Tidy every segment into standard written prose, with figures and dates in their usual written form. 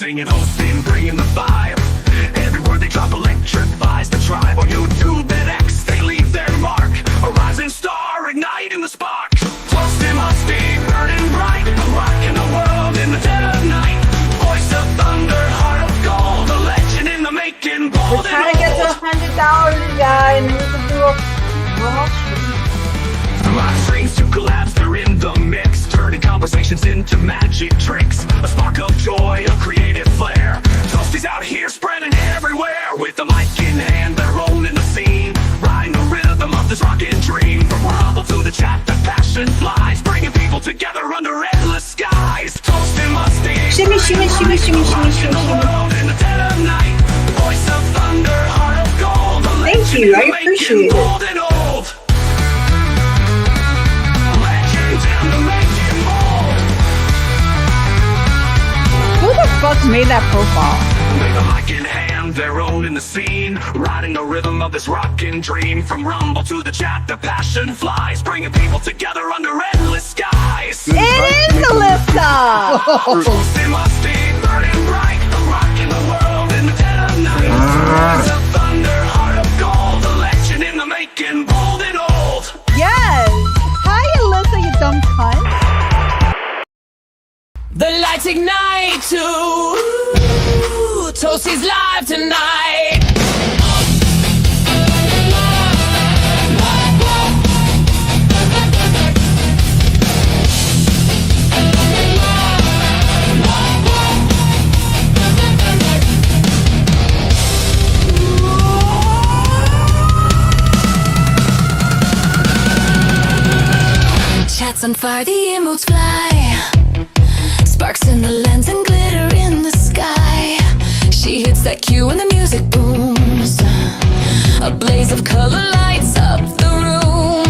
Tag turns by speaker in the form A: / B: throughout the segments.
A: Singing, hosting, bringing the vibe. Every word they drop electrifies the tribe. On YouTube and X, they leave their mark. A rising star, igniting the spark. Toasting must be burning bright. Rocking the world in the dead of night. Voice of thunder, heart of gold. A legend in the making, bold.
B: We're trying to get to $100, guys. We can do a
A: Live streams to collapse, they're in the mix, turning conversations into magic tricks. A spark of joy, a creative flair. Toasties out here spreading everywhere. With the mic in hand, they're rolling the scene, riding the rhythm of this rockin' dream. From rumble to the chat, the passion flies, bringing people together under endless skies. Toasting musty,
B: shimmy, shimmy, shimmy, shimmy, shimmy, shimmy, shimmy.
A: In the dead of night, voice of thunder, heart of gold.
B: Thank you, I appreciate it. Who the fuck made that profile?
A: With a mic in hand, they're owning the scene, riding the rhythm of this rockin' dream. From rumble to the chat, the passion flies, bringing people together under endless skies.
B: It is Alyssa!
A: Toasting musty, burning bright, rocking the world in the dead of night. Voice of thunder, heart of gold, a legend in the making, bold and old.
B: Yes! Hi, Alyssa, you dumb cunt.
C: The lights ignite too. Toasties live tonight. Chats on fire, the emotes fly. Sparks in the lens and glitter in the sky. She hits that cue and the music booms. A blaze of color lights up the room.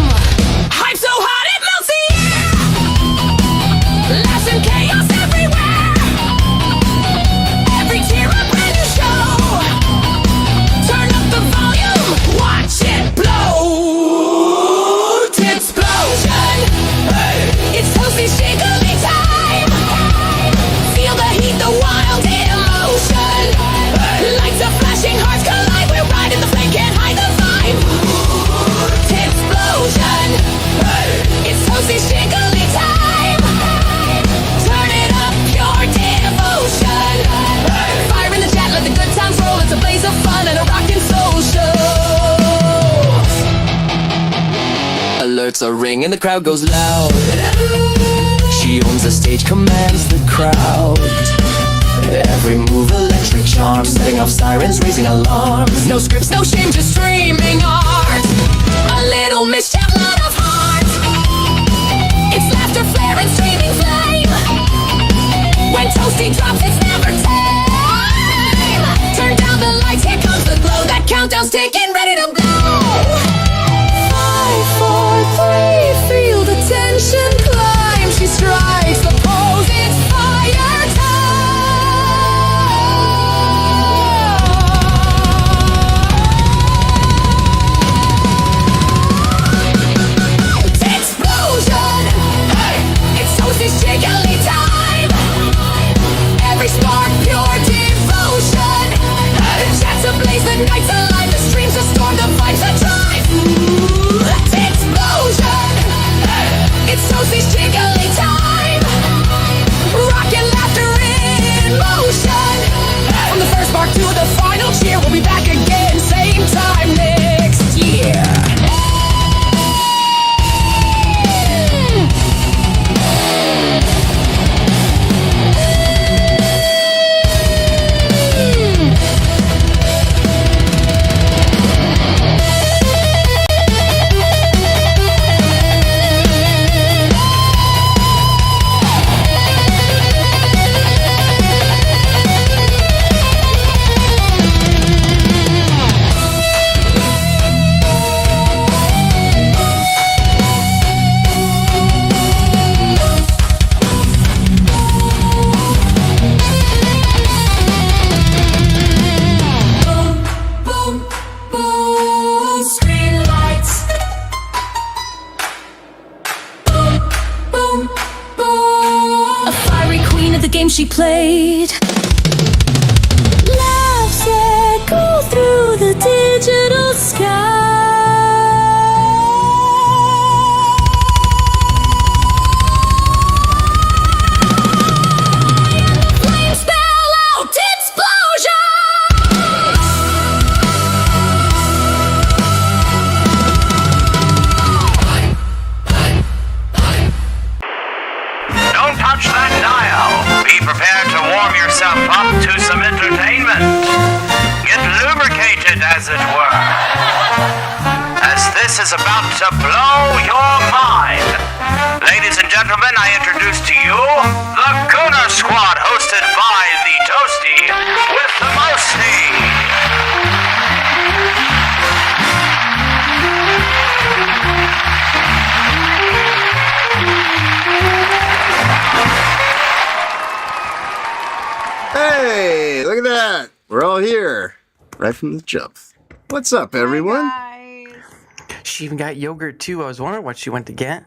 C: Hype so hot it melts the air. Laughs and chaos everywhere. Every tear a brand new show. Turn up the volume, watch it blow. Explosion. It's Toasties jiggly time. Feel the heat, the wild emotion. Lights are flashing, hearts collide. We're riding the flame, can't hide the vibe. Explosion. It's Toasties jiggly time. Turn it up, pure devotion. Fire in the chat, let the good times roll. It's a blaze of fun and a rockin' social. Alerts are ringing, the crowd goes loud. She owns the stage, commands the crowd. Every move electric charm, setting off sirens, raising alarms. No scripts, no shame, just streaming art. A little mischief, lot of heart. It's laughter, flare, and streaming flame. When Toasty drops, it's never time. Turn down the lights, here comes the glow. That countdown's ticking, ready to blow. 5, 4, 3, feel the tension climb. She strikes the pose, it's fire time. Explosion. Hey, it's Toasties jiggly time. Every spark, pure devotion. Chats ablaze, the night's alive. The streams a storm, the vibes a drive. Explosion. It's Toasties jiggly time. Rock and laughter in motion. From the first spark to the final cheer, we'll be back again, same time next year. She played
D: up to some entertainment. Get lubricated, as it were. As this is about to blow your mind. Ladies and gentlemen, I introduce to you the Gooner Squad, hosted by the Toasty with the Mosty.
E: Hey, look at that. We're all here. Right from the jump. What's up, everyone?
B: Hi, guys.
F: She even got yogurt too. I was wondering what she went to get.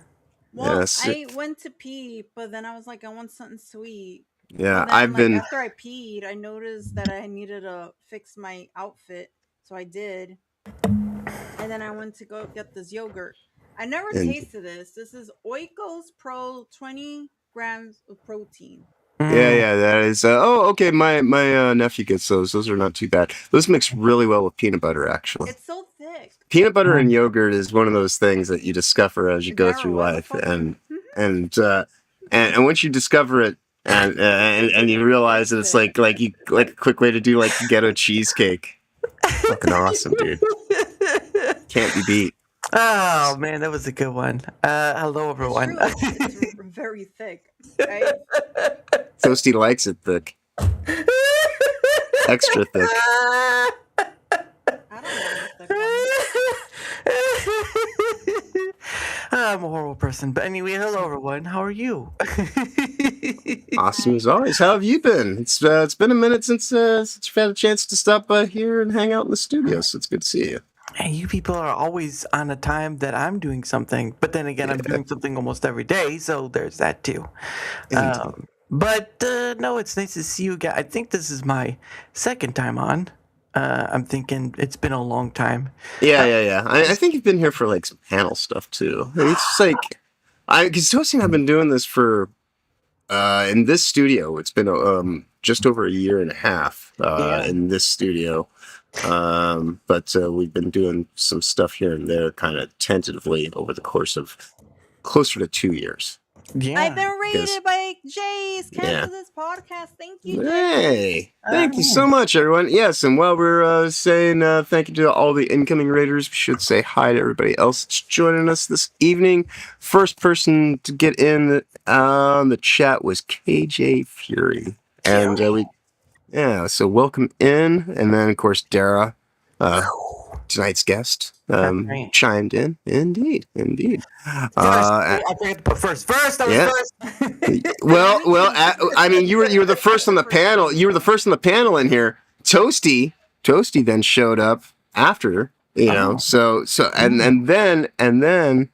B: Well,
E: Yes.
B: I went to pee, but then I was like, I want something sweet.
E: Yeah,
B: And then,
E: I've been...
B: after I peed, I noticed that I needed to fix my outfit, so I did. And then I went to go get this yogurt. I never
E: And-
B: tasted this. This is Oikos Pro 20 grams of protein.
E: Yeah, that is... okay, my nephew gets those. Those are not too bad. Those mix really well with peanut butter, actually.
B: It's so thick.
E: Peanut butter and yogurt is one of those things that you discover as you go
B: Daryl,
E: through
B: what the
E: life.
B: fuck?
E: And once you discover it, and you realize that it's like a quick way to do like ghetto cheesecake. Fucking awesome, dude. Can't be beat.
F: Oh man, that was a good one. Hello
B: It's
F: everyone.
B: true. It's very thick. Right?
E: Toasty likes it thick. Extra thick.
B: I don't know what the
F: I'm a horrible person, but anyway, hello everyone. How are you?
E: Awesome as always. How have you been? It's been a minute since you've had a chance to stop by here and hang out in the studio, so it's good to see you.
F: And you people are always on a time that I'm doing something, but then again, I'm doing something almost every day, so there's that too. But no, it's nice to see you guys. I think this is my second time on. I'm thinking it's been a long time.
E: Yeah. I think you've been here for like some panel stuff too. It's just like because Toasty and I've been doing this for in this studio. It's been just over a year and a half in this studio. But we've been doing some stuff here and there kind of tentatively over the course of closer to 2 years.
F: Yeah.
B: I've been rated
E: Because-
B: by Jace. Cancel
E: Yeah.
B: this podcast. Thank you, Jace.
E: Hey, thank you so much, everyone. Yes, and while we're saying thank you to all the incoming raiders, we should say hi to everybody else that's joining us this evening. First person to get in on the chat was KJ Fury. And so welcome in. And then, of course, Dara, tonight's guest,
F: right.
E: chimed in. Indeed.
F: I forgot to put first. I was
E: yeah.
F: first.
E: Well, I mean, you were the first on the panel. You were the first on the panel in here. Toasty then showed up after, you know. So and then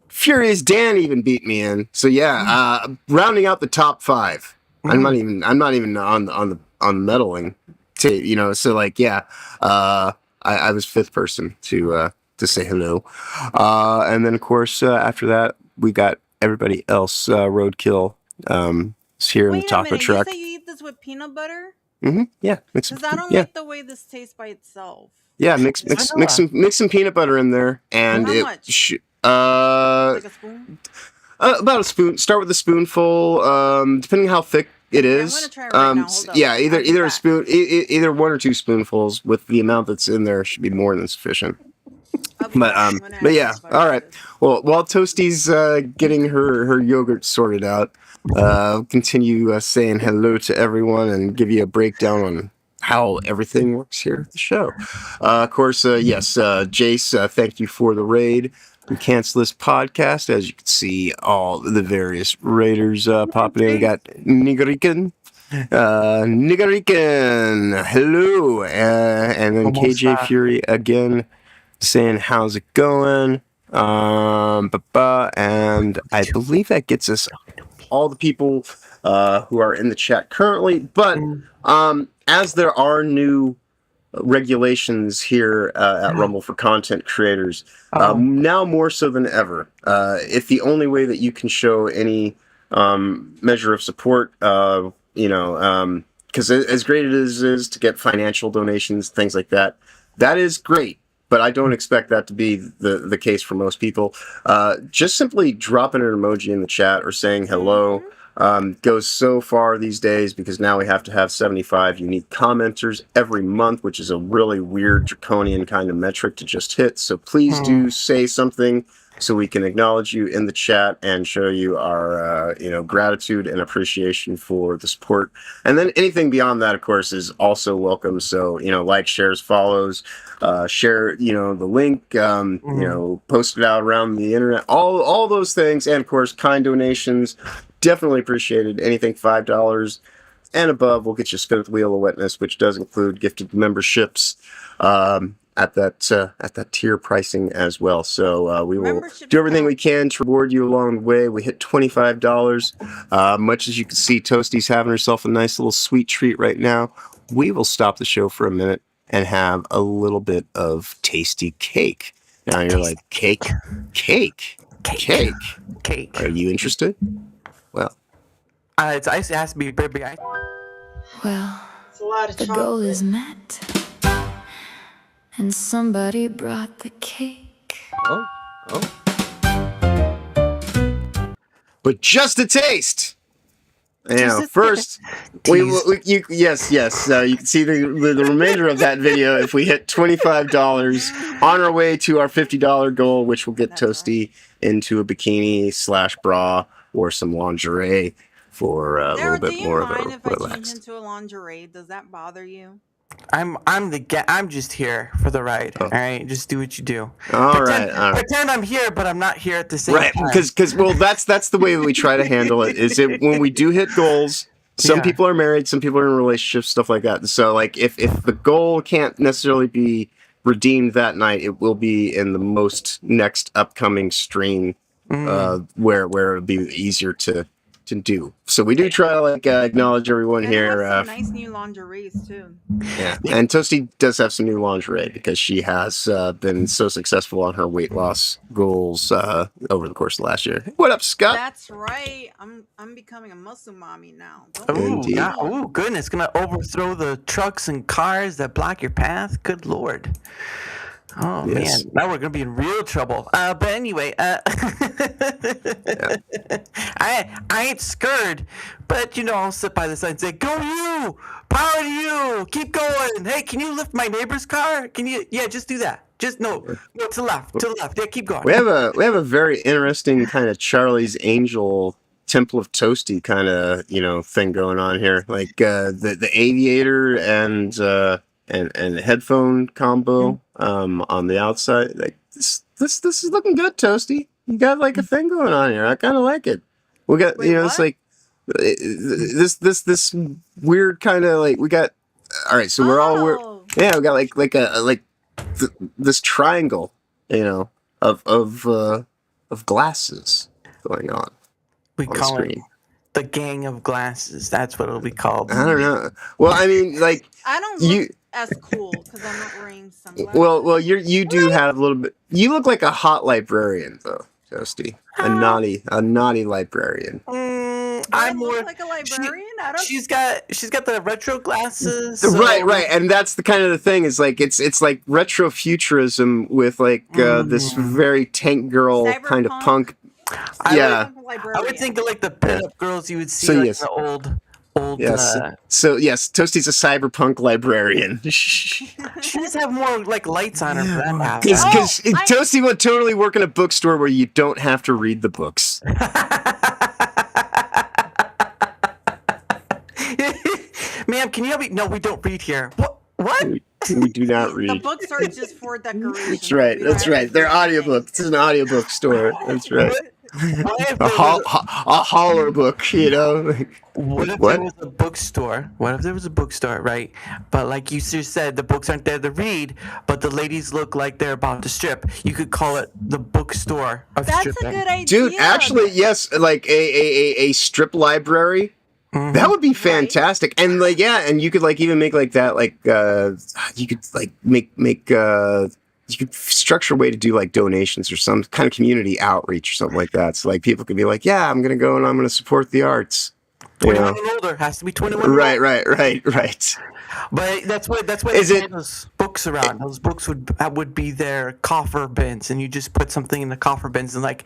E: Furious Dan even beat me in. So yeah, rounding out the top 5. I'm not even on the medaling, you know. So like I was 5th person to say hello, and then of course after that we got everybody else. Roadkill is here in the
B: Wait a
E: taco
B: minute.
E: truck.
B: You say you eat this with peanut butter?
E: Yeah,
B: Because I don't like the way this tastes by itself.
E: Yeah, mix some peanut butter in there, and
B: How
E: it
B: much? Like a spoon?
E: about a spoon. Start with a spoonful, depending how thick it is.
B: I'm gonna try it right now. Hold up.
E: Yeah,
B: I'll be
E: either a
B: back.
E: spoon, either 1 or 2 spoonfuls with the amount that's in there should be more than sufficient.
B: I'll be back. I'm gonna
E: But
B: add
E: yeah,
B: this
E: all right. Well, while Toasty's getting her yogurt sorted out, continue saying hello to everyone and give you a breakdown on how everything works here at the show. Of course, yes, Jace, thank you for the raid. We cancel this podcast. As you can see, all the various raiders popping in. We got Nigarikan. Hello. And then KJ Fury again saying, how's it going? And I believe that gets us all the people who are in the chat currently. But as there are new regulations here at Rumble for content creators, now more so than ever, if the only way that you can show any measure of support, because as great it is to get financial donations, things like that, that is great. But I don't expect that to be the case for most people. Just simply dropping an emoji in the chat or saying hello goes so far these days because now we have to have 75 unique commenters every month, which is a really weird draconian kind of metric to just hit. So please do say something so we can acknowledge you in the chat and show you our gratitude and appreciation for the support. And then anything beyond that, of course, is also welcome. So like, shares, follows, share the link, post it out around the internet, all those things, and of course kind donations definitely appreciated. Anything $5 and above will get you spin at the wheel of witness, which does include gifted memberships at that tier pricing as well. So we will do everything we can to reward you along the way. We hit $25. Much as you can see, Toasty's having herself a nice little sweet treat right now. We will stop the show for a minute and have a little bit of tasty cake. Now you're like, cake. Are you interested? Well,
F: it's ice. It has to be big ice.
G: Well,
B: It's a lot of
G: the
B: chocolate.
G: goal is met. And somebody brought the cake.
E: oh. But just a taste. First, yes. You can see the remainder of that video if we hit $25 on our way to our $50 goal, which will get Toasty into a bikini/bra or some lingerie for a little bit more of a
B: if I change
E: relaxed.
B: into a lingerie? Does that bother you?
F: I'm just here for the ride.
E: Oh.
F: All right, just do what you do.
E: All right.
F: Pretend I'm here, but I'm not here at the same
E: Right,
F: time.
E: because that's the way that we try to handle it. Is it when we do hit goals? Some people are married, some people are in relationships, stuff like that. So, like, if the goal can't necessarily be redeemed that night, it will be in the most next upcoming stream, where it'll be easier to do. So we do try to acknowledge everyone
B: And
E: here.
B: have some nice new lingeries too.
E: Yeah, and Toasty does have some new lingerie because she has been so successful on her weight loss goals over the course of last year. What up, Scott?
B: That's right. I'm becoming a muscle mommy now.
E: Indeed.
F: Oh, goodness, gonna overthrow the trucks and cars that block your path. Good Lord. Oh
E: Yes.
F: man, now we're gonna be in real trouble. But anyway, I ain't scared, but I'll sit by the side and say, "Go you, power to you, keep going." Hey, can you lift my neighbor's car? Can you? Yeah, just do that. Just no, to the left. Yeah, keep going.
E: We have a very interesting kind of Charlie's Angel Temple of Toasty kind of thing going on here, like the aviator and headphone combo on the outside. Like this is looking good, Toasty. You got like a thing going on here. I kind of like it. We got it's like this weird kind of like we got. All right, so we got this triangle, of glasses going on.
F: We
E: on
F: call it
E: screen.
F: the gang of glasses. That's what it'll be called.
E: I don't know. Well, I mean, like
B: I don't look as cool because I'm not wearing sunglasses.
E: well, you do have a little bit. You look like a hot librarian, though, Toasty. A naughty librarian.
F: I'm
B: look
F: more
B: like a librarian. I don't.
F: She's got the retro glasses.
E: Right, and that's the kind of the thing is like it's like retrofuturism with like this very tank girl kind of
B: Cyberpunk?
E: punk.
F: I would think of like the pinup girls you would see
E: So,
F: like
E: yes.
F: in the old.
E: Yes. So yes, Toasty's a cyberpunk librarian.
F: She does have more like lights on her for that half.
E: Because Toasty would totally work in a bookstore where you don't have to read the books.
F: Ma'am, can you help me? No, we don't read here. What?
E: We do not read.
B: The books are just for decoration.
E: That's right. That's right. They're audiobooks. This is an audiobook store. That's right. A holler book,
F: What if there was a bookstore? What if there was a bookstore, right? But like you just said, the books aren't there to read, but the ladies look like they're about to strip. You could call it the bookstore of
B: That's
F: stripping.
B: a good idea.
E: Dude, actually, yes, like a strip library.
F: Mm-hmm.
E: That would be fantastic. And like, yeah, and you could like even make like that, like you could like make you could structure a way to do like donations or some kind of community outreach or something like that. So like people could be like, yeah, I'm gonna go and I'm gonna support the arts. You
F: 21
E: know?
F: and older. Has to be 21 and
E: Right,
F: older.
E: right.
F: But that's why
E: Is
F: they
E: it?
F: had those books around. Those books would be their coffer bins, and you just put something in the coffer bins and like,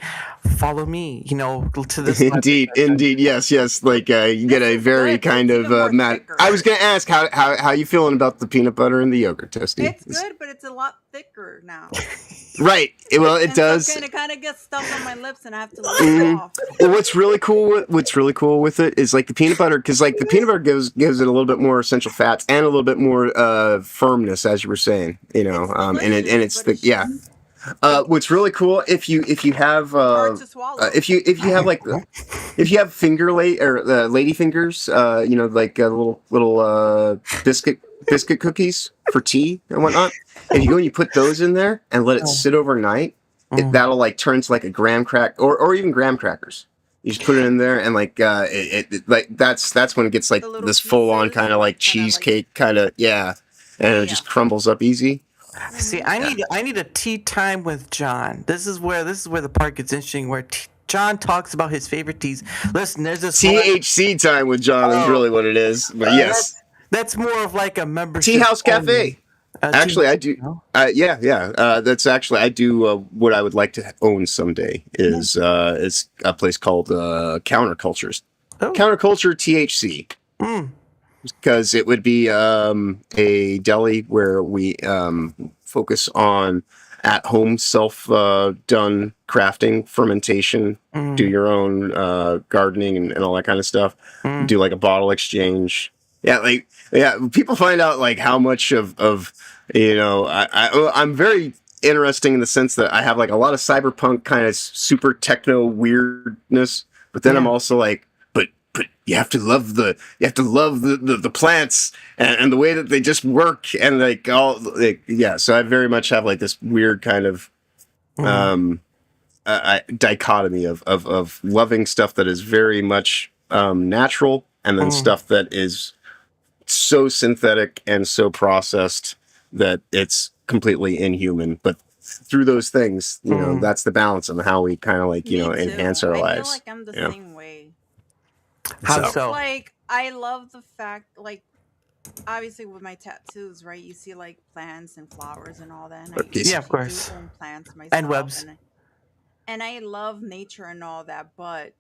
F: follow me, to this library.
E: Indeed, yes. Like you get
B: This
E: a
B: is
E: very
B: good, but
E: kind
B: it's
E: of
B: even more
E: Matt.
B: thicker.
E: I was gonna ask how you feeling about the peanut butter and the yogurt, Toasty?
B: It's good, but it's a lot thicker now.
E: Right. Well, it
B: And so
E: does.
B: it kind of gets stuck on my lips, and I have to lick it
E: Mhm.
B: off.
E: Well, what's really cool with it is like the peanut butter, because like the peanut butter gives it a little bit more essential fats and a little bit more firmness, as you were saying,
B: It's delicious,
E: and it's
B: but
E: the
B: it's
E: yeah.
B: just
E: What's really cool if you have
B: hard to swallow.
E: if you have like if you have lady fingers, like little biscuit cookies for tea and whatnot. If you go and you put those in there and let it sit overnight, that'll like turn to like a graham crack or even graham crackers. You just put it in there and like like that's when it gets like
B: The little
E: this full on
B: pieces,
E: kind of like
B: kinda like-
E: cheesecake kind of and it just crumbles up easy.
F: See, I need a tea time with John. This is where the part gets interesting. Where John talks about his favorite teas. Listen, there's this one-
E: THC time with John is really what it is. But yes,
F: That's more of like a membership.
E: Tea House Cafe.
F: only.
E: Actually,
F: Tea-
E: I do.
F: no?
E: That's actually I do. What I would like to own someday is a place called Countercultures.
F: Oh.
E: Counterculture THC. Because it would be a deli where we focus on at-home self-done crafting, fermentation, do your own gardening and all that kind of stuff. Do like a bottle exchange. People find out like how much of I'm very interesting in the sense that I have like a lot of cyberpunk kind of super techno weirdness, but then I'm also like, but you have to love the plants and the way that they just work and like all like so I very much have like this weird kind of dichotomy of loving stuff that is very much natural and then stuff that is so synthetic and so processed that it's completely inhuman. But through those things, that's the balance of how we kind of like,
B: Me too.
E: enhance our
B: I
E: lives.
B: feel like I'm the
E: Yeah.
B: same way.
F: How
E: So-
F: so?
B: Like I love the fact, like obviously with my tattoos, right? You see like plants and flowers and all that. And
E: Okay.
F: Yeah, of
B: actually
F: course.
B: do own plants myself,
F: And webs.
B: And I love nature and all that, but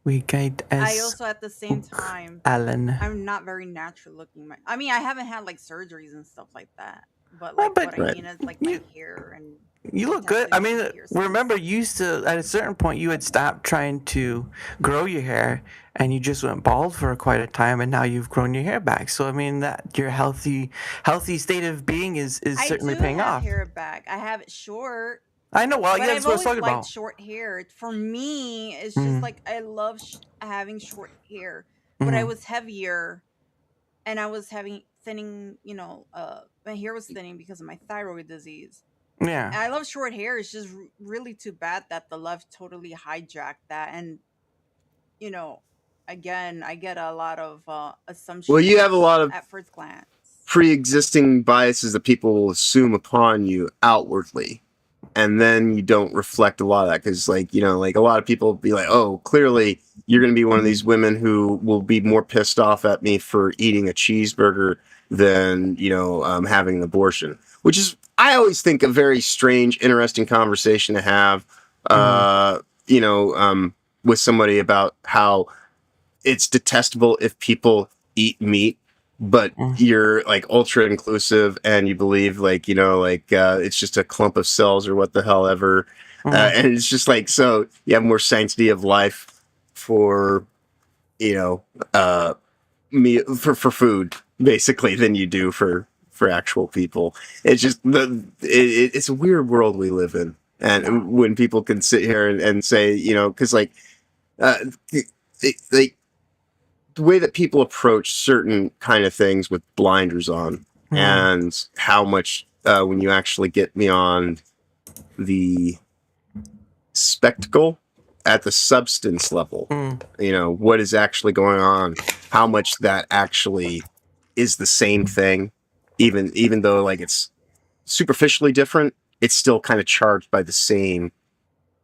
F: We guide
B: I
F: as
B: also at the same time
F: Alan.
B: I'm not very natural looking. I mean, I haven't had like surgeries and stuff like that, but
F: Well,
B: like
F: but-
B: what I
E: Right.
B: mean is like my hair and
F: You
B: my
F: look good. I
B: tattoos
F: mean,
B: and piercings.
F: remember, you used to, at a certain point, you had stopped trying to grow your hair and you just went bald for quite a time and now you've grown your hair back. So, I mean, that your healthy state of being is
B: I
F: certainly
B: do
F: paying
B: have
F: off.
B: hair back. I have it short.
F: I know. Well,
B: But
F: yeah,
B: I've
F: that's what I was
B: always
F: talking
B: liked
F: about.
B: short hair. For me, it's
F: Mhm.
B: just like I love having short hair. But I
F: Mhm.
B: was heavier, and I was having thinning. My hair was thinning because of my thyroid disease. And
F: Yeah.
B: I love short hair. It's just really too bad that the left totally hijacked that. And again, I get a lot of assumptions.
E: Well, you have a lot of
B: at first glance.
E: pre-existing biases that people will assume upon you outwardly, and then you don't reflect a lot of that because like like a lot of people be like, oh, clearly you're going to be one of these women who will be more pissed off at me for eating a cheeseburger than having an abortion, which is I always think a very strange, interesting conversation to have with somebody about how it's detestable if people eat meat, but you're like ultra inclusive and you believe like it's just a clump of cells or what the hell ever, and it's just like so you have more sanctity of life for me for food basically than you do for actual people. It's just it's a weird world we live in, and when people can sit here and say because like like the way that people approach certain kind of things with blinders on and how much when you actually get beyond the spectacle at the substance level, what is actually going on, how much that actually is the same thing, even though like it's superficially different, it's still kind of charged by the same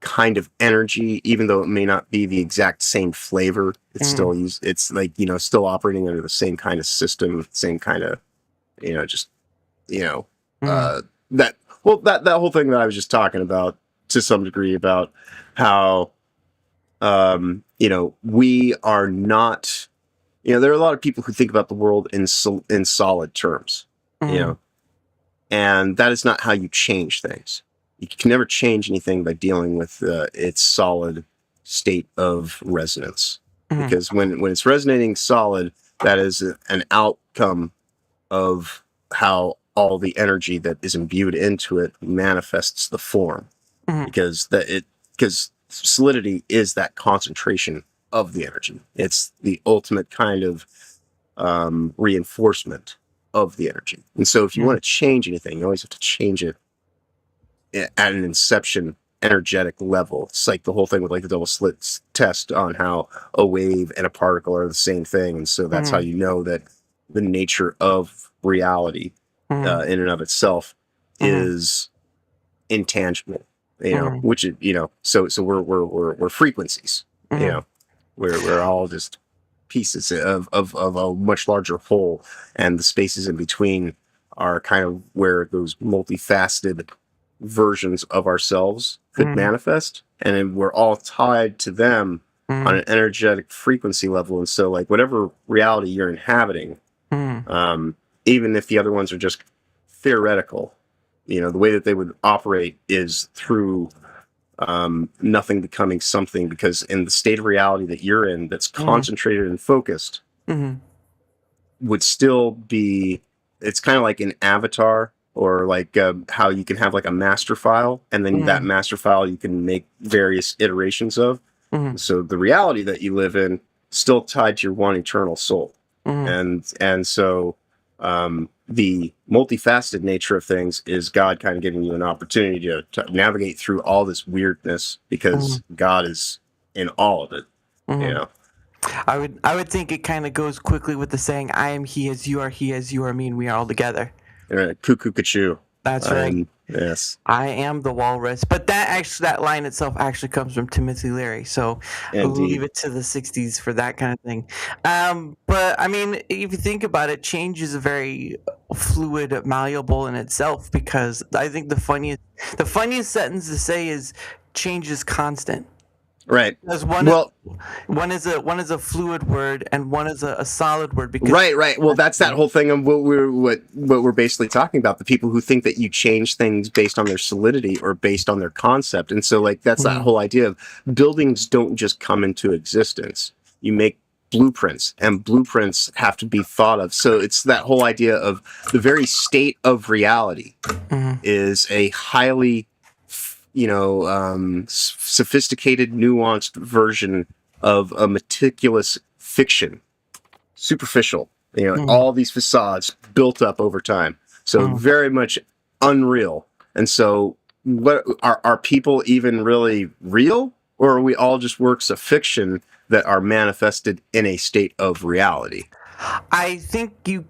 E: kind of energy, even though it may not be the exact same flavor. It's still it's like, still operating under the same kind of system, same kind of, just, that, well, that whole thing that I was just talking about to some degree about how, we are not, there are a lot of people who think about the world in solid terms, and that is not how you change things. You can never change anything by dealing with its solid state of resonance, because when it's resonating solid, that is an outcome of how all the energy that is imbued into it manifests the form, because solidity is that concentration of the energy. It's the ultimate kind of reinforcement of the energy. And so if you want to change anything, you always have to change it at an inception energetic level. It's like the whole thing with like the double slit test on how a wave and a particle are the same thing. And so that's how you know that the nature of reality in and of itself is intangible, which is, so we're frequencies, we're all just pieces of a much larger whole, and the spaces in between are kind of where those multifaceted versions of ourselves could manifest, and then we're all tied to them on an energetic frequency level. And so like whatever reality you're inhabiting, even if the other ones are just theoretical, the way that they would operate is through nothing becoming something, because in the state of reality that you're in, that's concentrated and focused, would still be, it's kind of like an avatar, or like how you can have like a master file, and then that master file you can make various iterations of. So the reality that you live in still tied to your one eternal soul. And so the multifaceted nature of things is God kind of giving you an opportunity to navigate through all this weirdness, because God is in all of it.
F: I would think it kind of goes quickly with the saying, "I am He as you are me, and we are all together."
E: Cuckoo Cachoo.
F: That's right.
E: Yes.
F: I am the walrus. But that line itself actually comes from Timothy Leary. So I'll leave it to the 60s for that kind of thing. But I mean, if you think about it, change is a very fluid, malleable in itself, because I think the funniest sentence to say is change is constant.
E: Right.
F: Because one is a fluid word and one is a solid word. Because
E: right. Well, that's that whole thing of what we're basically talking about. The people who think that you change things based on their solidity or based on their concept. And so like that's that whole idea of buildings don't just come into existence. You make blueprints, and blueprints have to be thought of. So it's that whole idea of the very state of reality is a highly sophisticated, nuanced version of a meticulous fiction. Superficial, all these facades built up over time. So very much unreal. And so what are people even really real? Or are we all just works of fiction that are manifested in a state of reality?
F: I think you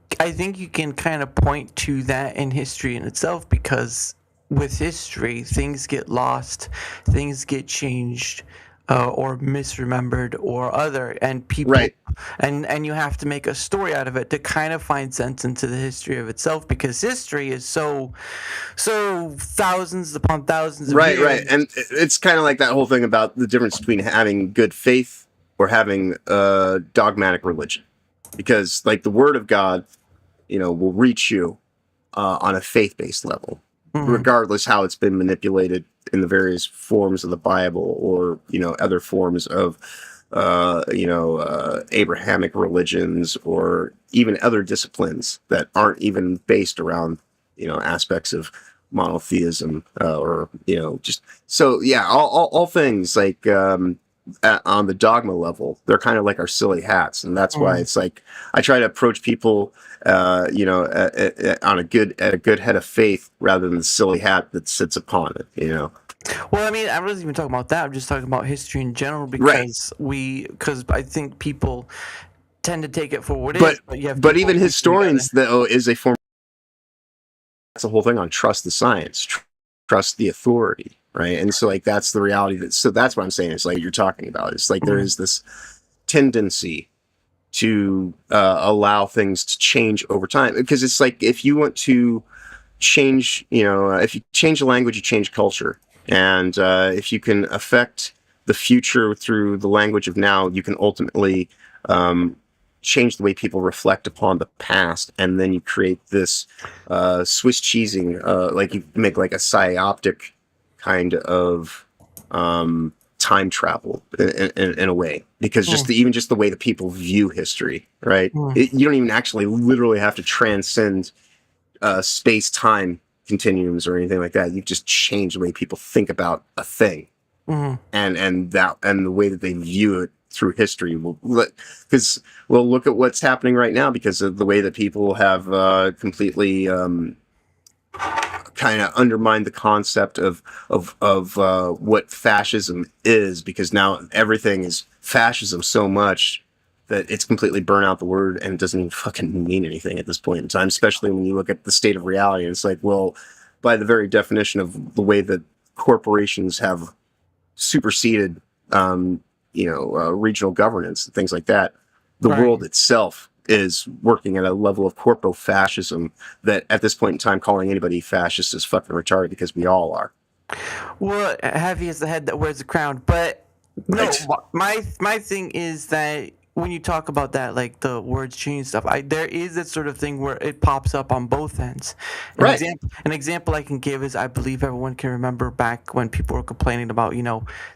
F: can kind of point to that in history in itself, because with history, things get lost, things get changed, or misremembered, or other, and people,
E: right.
F: and you have to make a story out of it to kind of find sense into the history of itself, because history is so thousands upon thousands of years.
E: Right. And it's kind of like that whole thing about the difference between having good faith or having dogmatic religion, because like the word of God, will reach you on a faith-based level, regardless how it's been manipulated in the various forms of the Bible, or other forms of Abrahamic religions, or even other disciplines that aren't even based around aspects of monotheism, or just so all things like on the dogma level, they're kind of like our silly hats, and that's why it's like I try to approach people on a good head of faith, rather than the silly hat that sits upon it.
F: Well, I mean, I wasn't even talking about that. I'm just talking about history in general, because because I think people tend to take it for what it is.
E: But even historians, though, is a form. That's the whole thing on trust the science, trust the authority. right? And so like that's the reality that's what I'm saying. It's like you're talking about. It's like there is this tendency to allow things to change over time, because it's like if you want to change, if you change the language, you change culture, and if you can affect the future through the language of now, you can ultimately change the way people reflect upon the past, and then you create this Swiss cheesing, like you make like a psyoptic kind of time travel in a way, because even just the way that people view history, right? You don't even actually literally have to transcend space time continuums or anything like that. You just change the way people think about a thing, and the way that they view it through history will, because we'll look at what's happening right now because of the way that people have completely kind of undermined the concept of what fascism is, because now everything is fascism so much that it's completely burnt out the word and it doesn't even fucking mean anything at this point in time, especially when you look at the state of reality. And it's like, well, by the very definition of the way that corporations have superseded regional governance and things like that, the world itself is working at a level of corpo-fascism that at this point in time, calling anybody fascist is fucking retarded, because we all are.
F: Well, heavy is the head that wears the crown. But
E: Right.
F: no, my thing is that when you talk about that, like the words change stuff, there is that sort of thing where it pops up on both ends.
E: Right.
F: An example I can give is, I believe everyone can remember back when people were complaining about,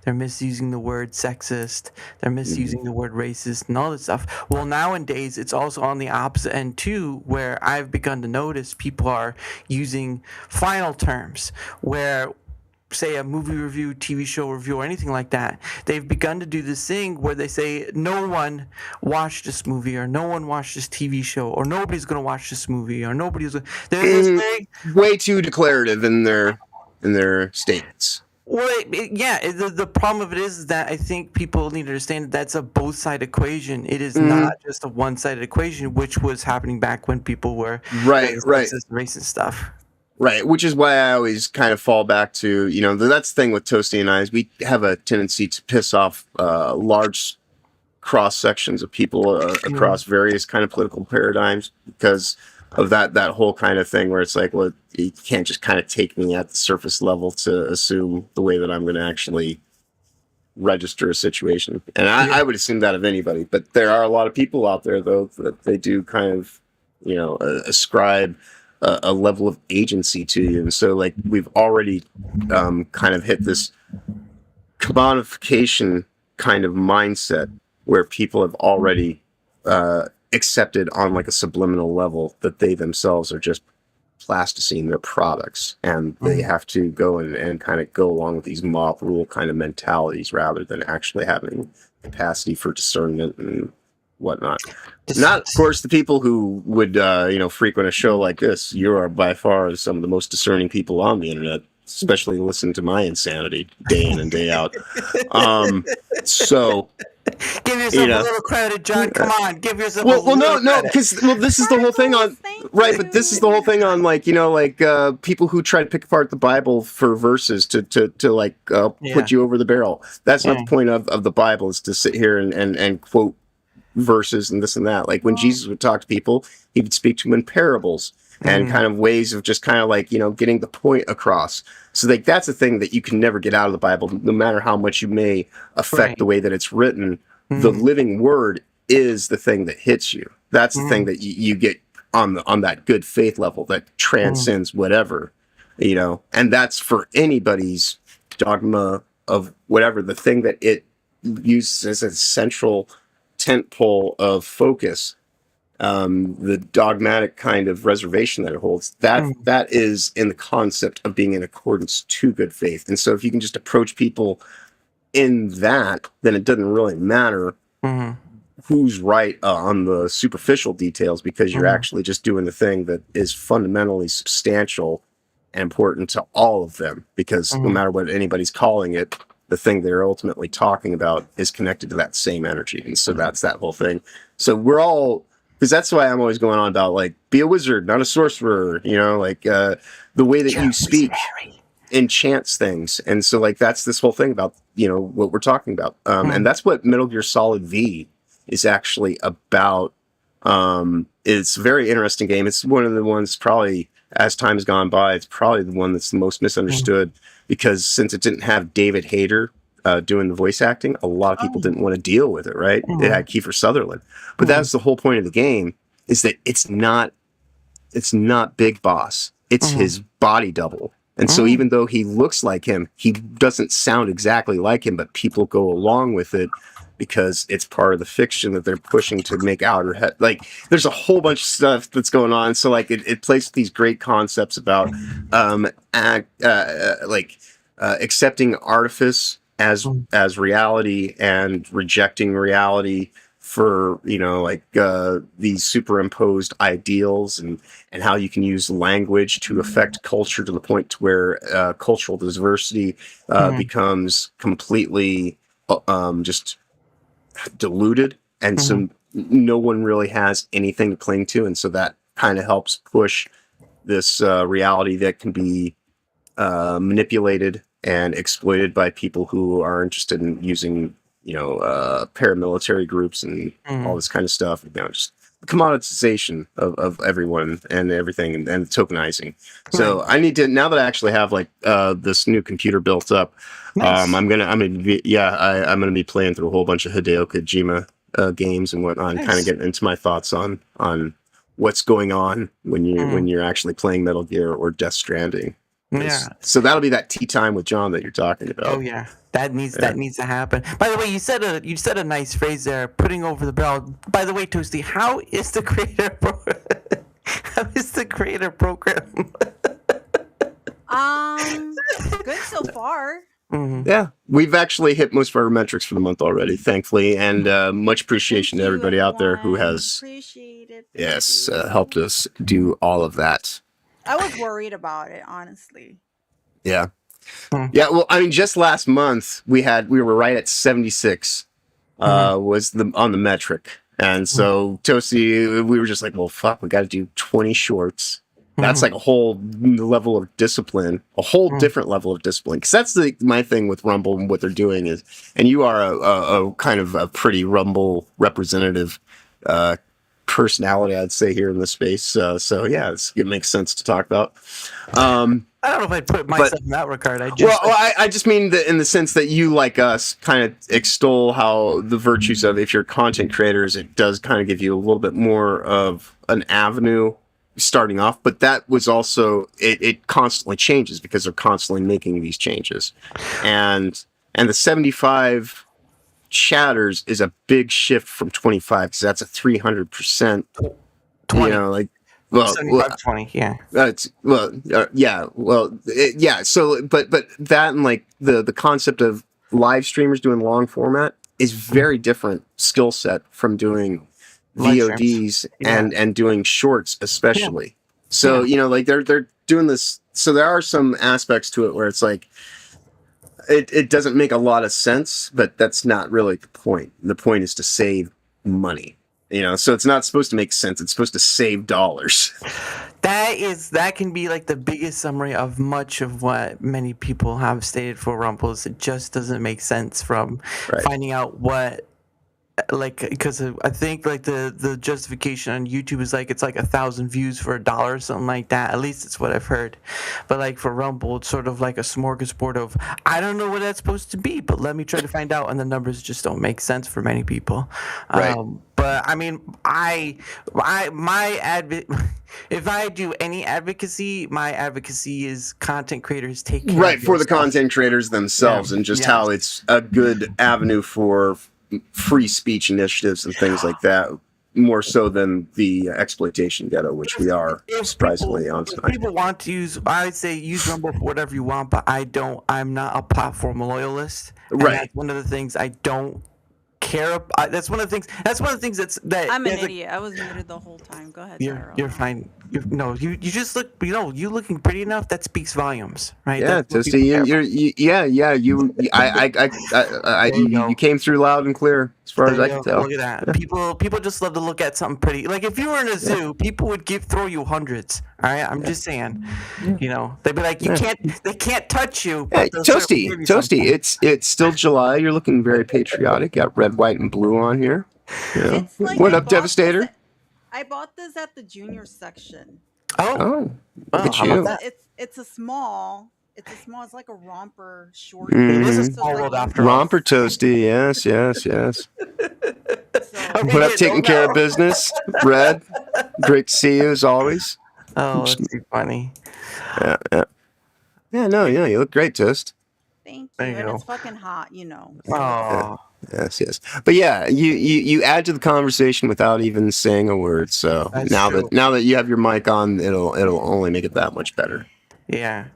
F: they're misusing the word sexist, they're misusing the word racist, and all this stuff. Well, nowadays it's also on the opposite end too, where I've begun to notice people are using final terms, where say a movie review, TV show review, or anything like that, they've begun to do this thing where they say no one watched this movie, or no one watched this TV show, or nobody's going to watch this movie, or nobody's. There's this thing.
E: Way too declarative in their statements.
F: Well, the problem of it is that I think people need to understand that that's a both-side equation. It is not just a one-sided equation, which was happening back when people were racist stuff.
E: Right, which is why I always kind of fall back to, that's the thing with Toasty and I, is we have a tendency to piss off large cross sections of people across various kind of political paradigms, because of that whole kind of thing where it's like, well, you can't just kind of take me at the surface level to assume the way that I'm going to actually register a situation. And I would assume that of anybody, but there are a lot of people out there, though, that they do kind of, ascribe a level of agency to you. And so like we've already kind of hit this commodification kind of mindset where people have already accepted on like a subliminal level that they themselves are just plasticine their products, and they have to go and kind of go along with these mob rule kind of mentalities rather than actually having capacity for discernment and whatnot. Not, of course, the people who would, frequent a show like this. You are by far some of the most discerning people on the internet, especially listen to my insanity day in and day out. So
F: give yourself a little credit, John. Come on, give yourself.
E: No, because this is the whole thing on But this is the whole thing on people who try to pick apart the Bible for verses to put you over the barrel. That's not the point of the Bible, is to sit here and quote verses and this and that. Like when Jesus would talk to people, he would speak to them in parables and kind of ways of just kind of getting the point across. So like that's a thing that you can never get out of the Bible, no matter how much you may affect the way that it's written. The living word is the thing that hits you. That's the thing that you get on that good faith level that transcends whatever, and that's for anybody's dogma of whatever, the thing that it uses as a central tent pole of focus, the dogmatic kind of reservation that it holds, that is in the concept of being in accordance to good faith. And so if you can just approach people in that, then it doesn't really matter who's right on the superficial details, because you're actually just doing the thing that is fundamentally substantial and important to all of them, because no matter what anybody's calling it, the thing they're ultimately talking about is connected to that same energy. And so that's that whole thing. So we're all, because that's why I'm always going on about, like, be a wizard, not a sorcerer, the way that you speak. enchants things, and so like that's this whole thing about what we're talking about, and that's what Metal Gear Solid V is actually about. It's a very interesting game. It's one of the ones, probably as time has gone by, it's probably the one that's the most misunderstood, because since it didn't have David Hayter doing the voice acting, a lot of people didn't want to deal with it, right? It had Kiefer Sutherland, but that's the whole point of the game, is that it's not Big Boss, it's his body double. And so even though he looks like him, he doesn't sound exactly like him, but people go along with it because it's part of the fiction that they're pushing to make Outer Head. Like, there's a whole bunch of stuff that's going on. So like it plays with these great concepts about accepting artifice as reality and rejecting reality for these superimposed ideals, and how you can use language to affect culture to the point to where cultural diversity becomes completely just diluted, and so no one really has anything to cling to, and so that kind of helps push this reality that can be manipulated and exploited by people who are interested in using paramilitary groups and all this kind of stuff. Just the commoditization of everyone and everything, and tokenizing. So I need to, now that I actually have this new computer built up,
F: Nice.
E: I'm gonna be playing through a whole bunch of Hideo Kojima games and whatnot, and kind of getting into my thoughts on what's going on when you're actually playing Metal Gear or Death Stranding.
F: Yeah.
E: So that'll be that tea time with John that you're talking about.
F: Oh yeah, that needs to happen. By the way, you said a nice phrase there, putting over the barrel. By the way, Toasty, how is the creator program?
B: Good so far.
E: Yeah, we've actually hit most of our metrics for the month already, thankfully, and much appreciation to everybody out there who has helped us do all of that.
B: I was worried about it, honestly.
E: Yeah. Yeah, well, I mean, just last month we were right at 76 was on the metric. And so Toasty, we were just like, well, fuck, we got to do 20 shorts. That's like a whole level of discipline, a whole different level of discipline. Because that's my thing with Rumble and what they're doing is, and you are a kind of a pretty Rumble representative personality, I'd say, here in the space. So yeah, it makes sense to talk about.
F: I don't know if I'd put myself in that regard. I
E: just mean that in the sense that you, like us, kind of extol how the virtues of, if you're content creators, it does kind of give you a little bit more of an avenue starting off. But that was also, it constantly changes because they're constantly making these changes. And the 75 chatters is a big shift from 25, because that's a 300%.
F: 20.
E: Well,
F: 75-20, yeah.
E: So, but that, and like the concept of live streamers doing long format is very different skill set from doing VODs and doing shorts, especially. So they're doing this. So there are some aspects to it where it's like it doesn't make a lot of sense, but that's not really the point. The point is to save money. So it's not supposed to make sense. It's supposed to save dollars.
F: That can be like the biggest summary of much of what many people have stated for Rumbles. It just doesn't make sense from finding out what, because I think the justification on YouTube is it's 1,000 views for $1 or something like that. At least it's what I've heard. But for Rumble, it's sort of like a smorgasbord of, I don't know what that's supposed to be, but let me try to find out. And the numbers just don't make sense for many people.
E: Right.
F: But I mean, if I do any advocacy, my advocacy is content creators take care of
E: for the content creators themselves, and just how it's a good avenue for free speech initiatives and things like that, more so than the exploitation ghetto, which we are surprisingly on tonight.
F: People want to use, I would say, use Rumble for whatever you want, but I'm not a platform loyalist.
E: Right.
F: That's one of the things I don't care about. That's one of the things that
B: I'm an idiot. I was muted the whole time. Go ahead, Sarah.
F: You're fine. You just look, you looking pretty enough. That speaks volumes, right?
E: Yeah,
F: That's what
E: Toasty,
F: people care about.
E: yeah,
F: There you
E: you
F: go.
E: came through loud and clear, as far
F: There
E: as
F: you
E: I could
F: go.
E: tell.
F: Look at that. People just love to look at something pretty. Like if you were in a zoo, people would throw you hundreds. All right, I'm just saying. They'd be like,
E: Yeah.
F: they can't touch you,
E: Hey,
F: but they'll certainly give you something.
E: It's still July. You're looking very patriotic. Got red, white, and blue on here. Yeah.
B: It's like
E: What up, Devastator?
B: I bought this at the junior section.
F: Oh,
E: Oh, look
F: oh,
E: at
F: how about
E: you.
F: that?
B: It's a small. It's a small. It's like a romper short.
F: It is a
E: Mhm.
F: small world after all.
E: Romper Toasty. Yes, yes, yes.
B: So
E: What up,
F: Yeah,
E: taking care of business? Red, great to see you as always.
F: Oh, that's too funny.
E: Yeah, yeah. Yeah, no, yeah, you look great, Toast.
B: thank you.
F: There you
B: And
F: go.
B: it's fucking hot, you know.
F: Oh,
E: Yes, yes. But yeah, you add to the conversation without even saying a word. So
F: That's
E: now
F: true.
E: that you have your mic on, it'll only make it that much better.
F: yeah.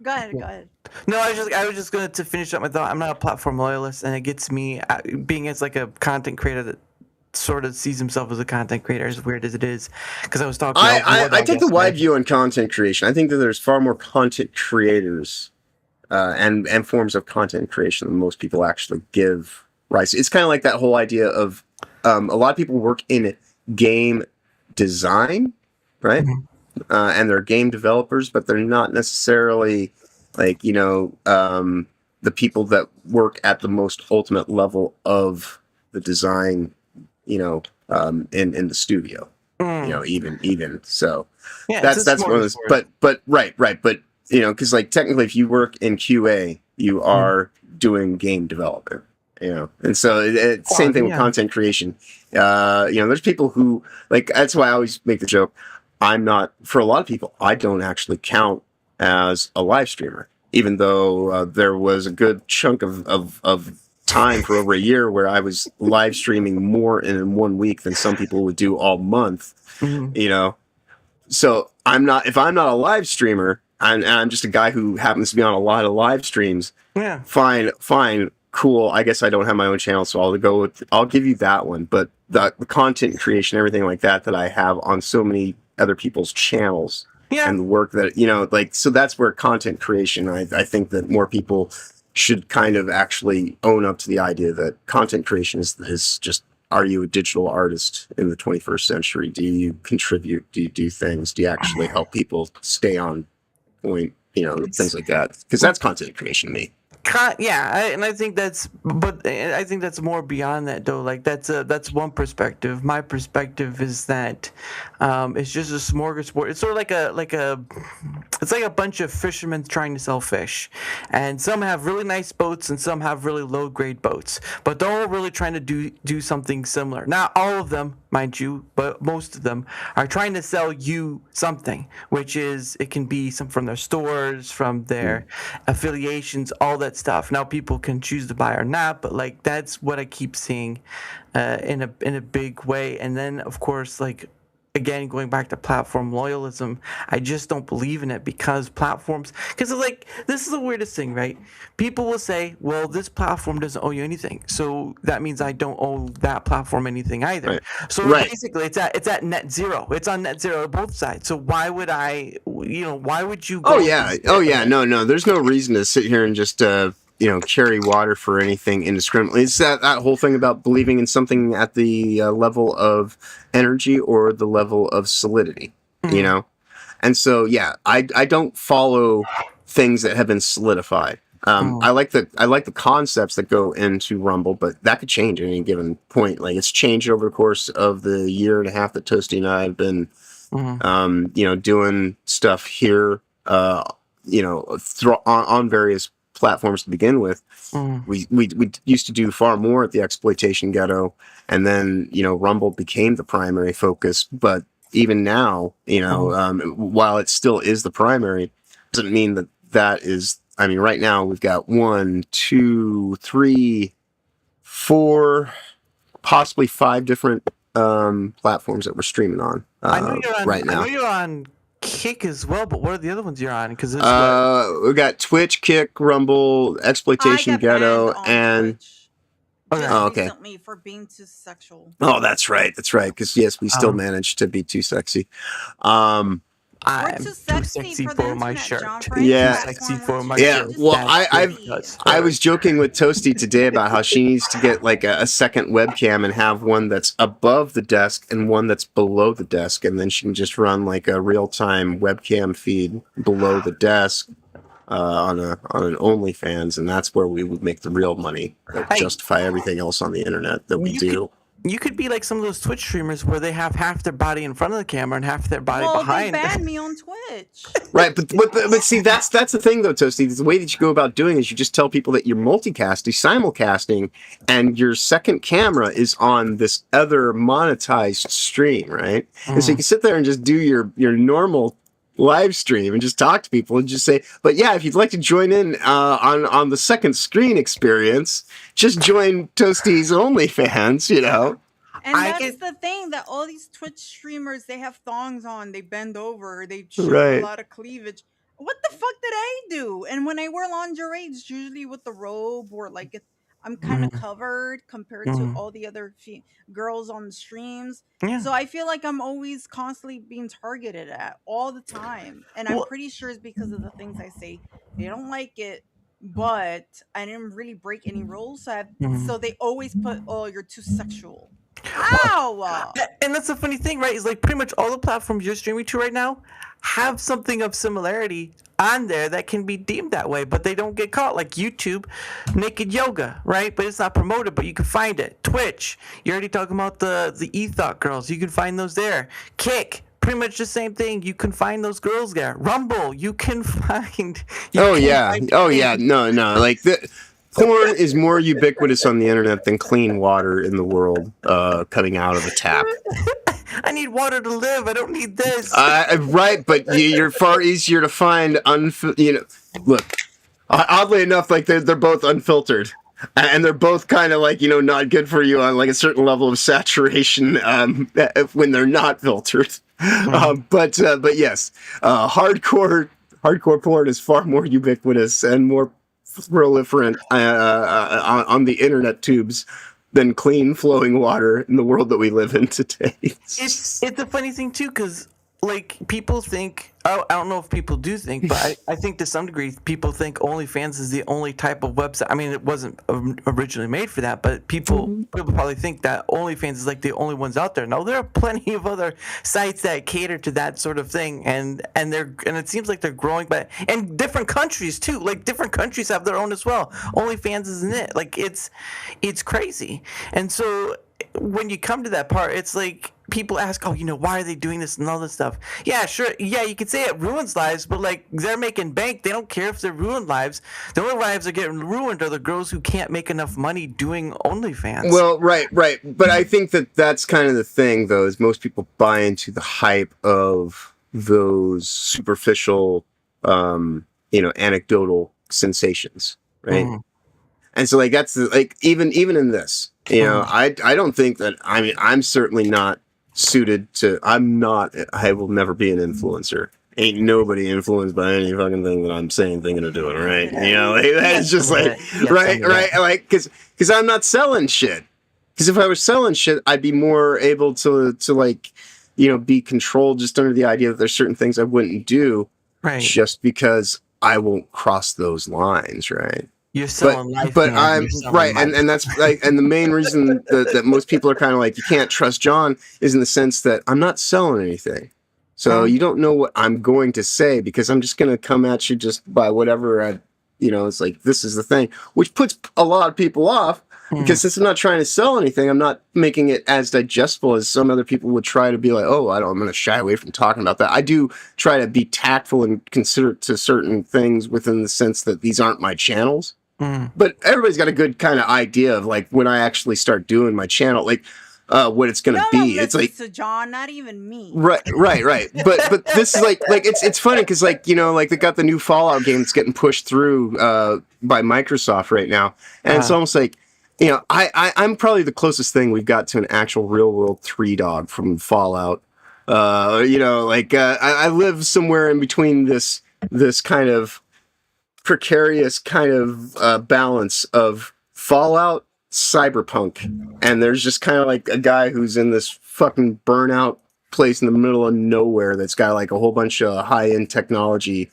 B: Go ahead. Go ahead.
F: No, I was just going to finish up my thought. I'm not a platform loyalist, and it gets me being as like a content creator that sort of sees himself as a content creator, as weird as it is. Because I was talking about
E: I take the wide
F: yesterday.
E: view on content creation. I think that there's far more content creators and forms of content creation than most people actually give rights. It's kind of like that whole idea of a lot of people work in game design, right? And they're game developers, but they're not necessarily like the people that work at the most ultimate level of the design, in the studio. Even so,
F: Yeah, it's a
E: that's one of those.
F: smorgasbord.
E: But right, but because like technically, if you work in QA, you are doing game development. And so it's same thing with
F: yeah.
E: content creation. There's people who like. That's why I always make the joke. I'm not, for a lot of people, I don't actually count as a live streamer, even though there was a good chunk of time for over a year where I was live streaming more in 1 week than some people would do all month.
F: Mhm.
E: So if I'm not a live streamer, and I'm just a guy who happens to be on a lot of live streams,
F: Yeah.
E: fine, cool. I guess I don't have my own channel, so I'll give you that one. But the content creation, everything like that I have on so many other people's channels,
F: Yeah.
E: and the work that so that's where content creation. I think that more people should kind of actually own up to the idea that content creation is just. Are you a digital artist in the 21st century? Do you contribute? Do you do things? Do you actually help people stay on point? Things like that. Because that's content creation to me.
F: And I think I think that's more beyond that though. Like that's one perspective. My perspective is that it's just a smorgasbord. It's sort of it's like a bunch of fishermen trying to sell fish, and some have really nice boats and some have really low grade boats, but they're all really trying to do something similar. Not all of them, mind you, but most of them are trying to sell you something, which is it can be some from their stores, from their affiliations, all that stuff. Now people can choose to buy or not, but like that's what I keep seeing in a big way. And then of course, like again, going back to platform loyalism, I just don't believe in it because like this is the weirdest thing, right? People will say, well, this platform doesn't owe you anything, so that means I don't owe that platform anything either.
E: Right.
F: So
E: Right.
F: basically it's at net zero. It's on net zero on both sides. So why would why would you go
E: Oh yeah. No. There's no reason to sit here and just carry water for anything indiscriminately. It's that whole thing about believing in something at the level of energy or the level of solidity. And so yeah, I don't follow things that have been solidified. I like the concepts that go into Rumble, but that could change at any given point. Like it's changed over the course of the year and a half that Toasty and I have been doing stuff here, on various platforms to begin with. We used to do far more at the Exploitation Ghetto, and then Rumble became the primary focus. But even now, while it still is the primary, doesn't mean that is. I mean, right now we've got 1, 2, 3, 4, possibly 5 different platforms that we're streaming on right now.
F: I know you're on Kick as well, but what are the other ones you're on? Because
E: we got Twitch, Kick, Rumble,
B: I
E: Exploitation
B: get banned
E: Ghetto,
B: on
E: and
B: Twitch.
F: Okay.
B: just
E: Oh, okay.
B: recently for being too sexual.
E: Oh, that's right. That's right. Because yes, we still managed to be too sexy.
B: We're
F: I'm
B: too
F: too
B: sexy
F: sexy
B: for the
F: for my
B: internet, John.
F: shirt.
B: For any
E: Yeah.
F: Too sexy
B: platform, we're
F: for my
B: too
E: Yeah.
F: shirt.
E: Well,
B: just too
F: That's
B: sexy.
E: I was joking with Toasty today about how she needs to get like a second webcam and have one that's above the desk and one that's below the desk, and then she can just run like a real time webcam feed below the desk on an OnlyFans, and that's where we would make the real money that
F: Hey,
E: justify everything else on the internet that we
F: you
E: do.
F: you could be like some of those Twitch streamers where they have half their body in front of the camera and half their body
B: Well, they
F: behind.
B: banned me on Twitch.
E: Right, but see that's the thing though, Toasty. The way that you go about doing is you just tell people that you're multicasting, simulcasting, and your second camera is on this other monetized stream, right? And so you can sit there and just do your normal live stream and just talk to people and just say, but yeah, if you'd like to join in on the second screen experience, just join Toasty's OnlyFans, you know.
B: And
F: I
B: that's
F: get-
B: the thing that all these Twitch streamers, they have thongs on, they bend over, they show
E: Right.
B: a lot of cleavage. What the fuck did I do? And when I wear lingerie, it's usually with the robe or like I'm kind of covered compared to all the other girls on the streams.
F: Yeah.
B: So I feel like I'm always constantly being targeted at all the time. And I'm
F: Well-
B: pretty sure it's because of the things I say. They don't like it, but I didn't really break any rules. So they always put, oh, you're too sexual. Ow!
F: And that's the funny thing, right? Is like pretty much all the platforms you're streaming to right now have something of similarity on there that can be deemed that way, but they don't get caught. Like YouTube, naked yoga, right? But it's not promoted, but you can find it. Twitch, you're already talking about the e-thought girls. You can find those there. Kick, pretty much the same thing. You can find those girls there. Rumble, you can find.
E: Oh yeah. No. Like porn is more ubiquitous on the internet than clean water in the world coming out of a tap.
F: I need water to live. I don't need this.
E: Right, but you're far easier to find. Look, oddly enough, like they're both unfiltered, and they're both kind of like not good for you on like a certain level of saturation when they're not filtered. But yes, hardcore porn is far more ubiquitous and more proliferant on the internet tubes than clean flowing water in the world that we live in today.
F: It's a funny thing too, because like people think, I don't know if people do think, but I think to some degree people think OnlyFans is the only type of website. I mean, it wasn't originally made for that, but people probably think that OnlyFans is like the only ones out there. No, there are plenty of other sites that cater to that sort of thing, and it seems like they're growing, but and different countries too. Like different countries have their own as well. OnlyFans isn't it? Like it's crazy, and so when you come to that part, it's like people ask, oh, why are they doing this and all this stuff? Yeah, sure. Yeah, you could say it ruins lives, but like they're making bank. They don't care if they're ruined lives. The only lives that are getting ruined are the girls who can't make enough money doing OnlyFans.
E: Well, right. But I think that's kind of the thing, though, is most people buy into the hype of those superficial, anecdotal sensations, right?
F: Mhm.
E: And so, like, that's like even in this, I don't think that I'm certainly not suited to. I will never be an influencer. Ain't nobody influenced by any fucking thing that I'm saying, thinking, or doing, right? Like, that's just like, right, like, because I'm not selling shit. Because if I was selling shit, I'd be more able to like, be controlled just under the idea that there's certain things I wouldn't do,
F: Right.
E: just because I won't cross those lines, right?
F: You're selling life.
E: But
F: man.
E: I'm
F: You're selling
E: right,
F: life.
E: and that's like, and the main reason that most people are kind of like, you can't trust John is in the sense that I'm not selling anything, so you don't know what I'm going to say because I'm just going to come at you just by whatever it's like, this is the thing, which puts a lot of people off because since I'm not trying to sell anything, I'm not making it as digestible as some other people would try to be like, oh, I'm going to shy away from talking about that. I do try to be tactful and considerate to certain things within the sense that these aren't my channels. But everybody's got a good kind of idea of like when I actually start doing my channel, like what it's going to be. It's like
B: to John, not even me.
E: right. But this is like it's funny because like like they got the new Fallout game that's getting pushed through by Microsoft right now, and it's almost like I'm probably the closest thing we've got to an actual real world 3 dog from Fallout. I live somewhere in between this kind of precarious kind of balance of Fallout cyberpunk, and there's just kind of like a guy who's in this fucking burnout place in the middle of nowhere that's got like a whole bunch of high-end technology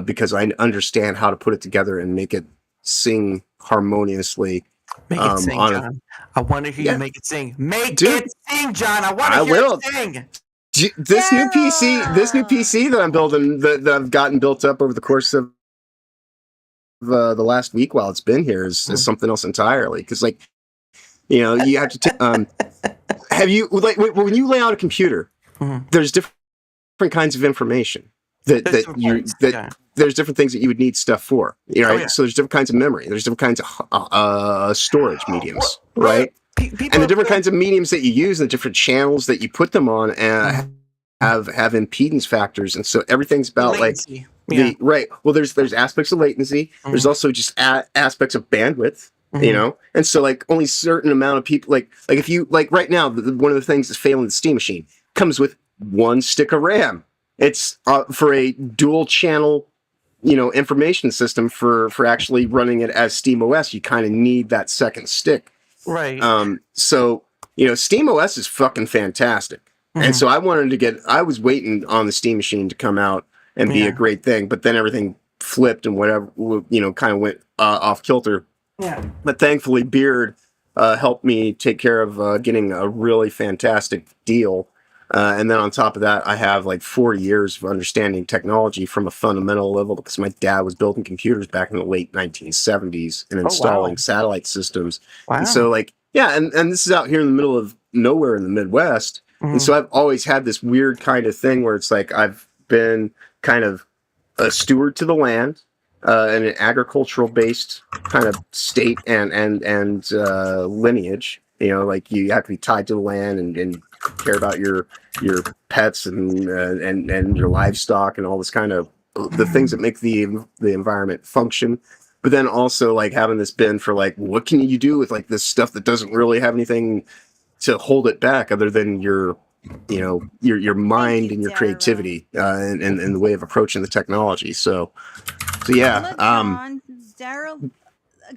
E: because I understand how to put it together and make it sing harmoniously.
F: Make it sing,
E: on
F: John. I want to hear
E: Yeah.
F: you make it sing. Make
E: Dude,
F: it sing, John. I want
E: I
F: to hear
E: will.
F: it sing.
E: This new PC that I'm building, that I've gotten built up over the course of the last week while it's been here, is something else entirely. Because, like, you know, you have to. Have you, like, when you lay out a computer, there's different kinds of information that there's different things that you would need stuff for. Right?
F: yeah.
E: So there's different kinds of memory. There's different kinds of storage mediums, right? And the different kinds of mediums that you use and the different channels that you put them on have impedance factors, and so everything's about
F: latency.
E: Right. Well, there's aspects of latency. There's also just aspects of bandwidth. You know, and so like only certain amount of people like if you like right now, one of the things that's failing the Steam Machine comes with one stick of RAM. It's for a dual channel, you know, information system for actually running it as Steam OS. You kind of need that second stick.
F: Right.
E: So, you know, Steam OS is fucking fantastic. And so I was waiting on the Steam Machine to come out and be a great thing, but then everything flipped and whatever, you know, kind of went off kilter.
F: Yeah.
E: But thankfully Beard helped me take care of getting a really fantastic deal. And then on top of that, I have like 40 years of understanding technology from a fundamental level because my dad was building computers back in the late 1970s and installing satellite systems.
F: Wow.
E: And so like, yeah, and this is out here in the middle of nowhere in the Midwest. And so I've always had this weird kind of thing where it's like I've been kind of a steward to the land in an agricultural based kind of state and lineage. You know, like you have to be tied to the land and care about your pets and your livestock and all this kind of the things that make the environment function. But then also like having this bin for like, what can you do with like this stuff that doesn't really have anything to hold it back other than your mind and your creativity and the way of approaching the technology. So yeah.
B: John, Daryl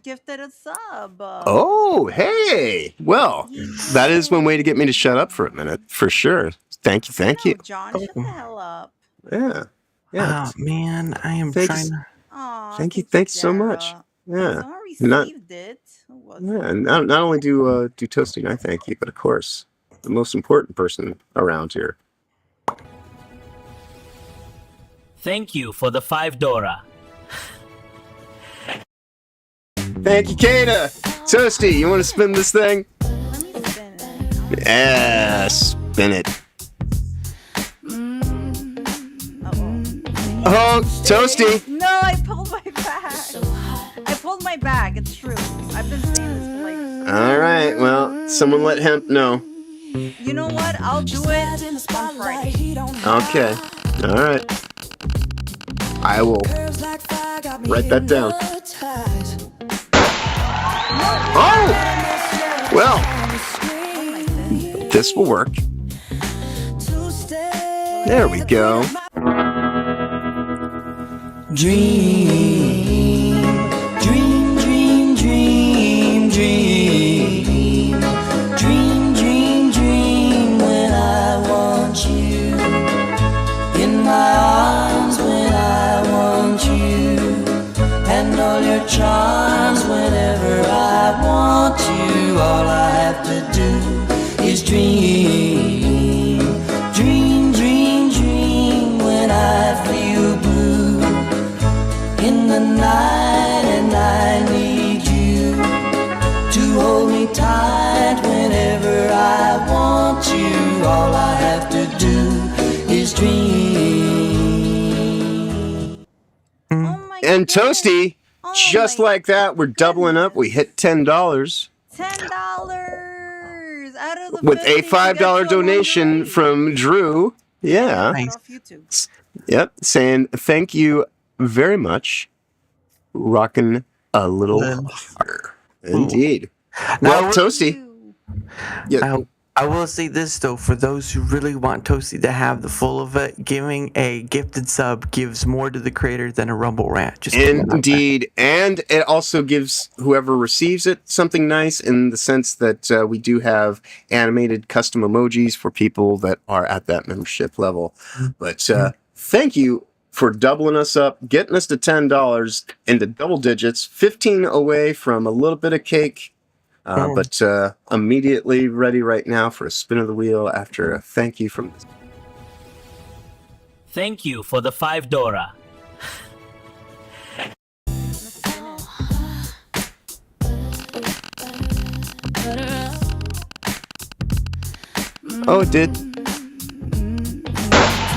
B: gifted a sub.
E: Oh, hey. Well, that is one way to get me to shut up for a minute, for sure. Thank you.
B: John, shut the hell up.
E: Yeah.
F: Oh man, I am trying to.
B: Aw,
E: Thank you. Thanks so much.
B: Daryl.
E: Yeah.
B: Someone received it. Who was it?
E: Yeah. Not only do Toasty and I thank you, but of course, the most important person around here.
H: Thank you for the $5.
E: Thank you, Kata. Toasty, you want to spin this thing?
B: Let me spin it.
E: Yeah, spin it. Oh, Toasty.
B: No, I pulled my bag. It's true. I've been saying this for like.
E: All right, well, someone let Hemp know.
B: You know what? I'll do it on Friday.
E: Okay, all right. I will write that down. Oh! Well, this will work. There we go.
C: Dream, dream, dream, dream, dream. Dream, dream, dream when I want you. In my arms when I want you. And all your charms whenever I want you. All I have to do is dream. Dream, dream, dream when I feel blue in the night and I need you to hold me tight whenever I want you. All I have to do is dream.
B: Oh my
E: And
B: goodness.
E: Toasty,
B: Oh
E: just
B: my
E: like that, we're doubling up. We hit $10
B: $10 out of the
E: with
B: 50
E: a
B: to get
E: $5
B: to a
E: donation
B: 180.
E: from Drew. Yeah.
F: Nice.
B: Off YouTube.
E: Yep. Saying thank you very much. Rocking a little harder. Indeed.
F: Now,
E: Well, Toasty.
B: You.
E: Yeah.
F: now, I will say this though, for those who really want Toasty to have the full of it, giving a gifted sub gives more to the creator than a Rumble rant. Just putting it out there.
E: Indeed, and it also gives whoever receives it something nice in the sense that we do have animated custom emojis for people that are at that membership level. But thank you for doubling us up, getting us to $10 into double digits, 15 away from a little bit of cake. But immediately ready right now for a spin of the wheel after a thank you from
H: Thank you for the $5.
E: Oh, it did.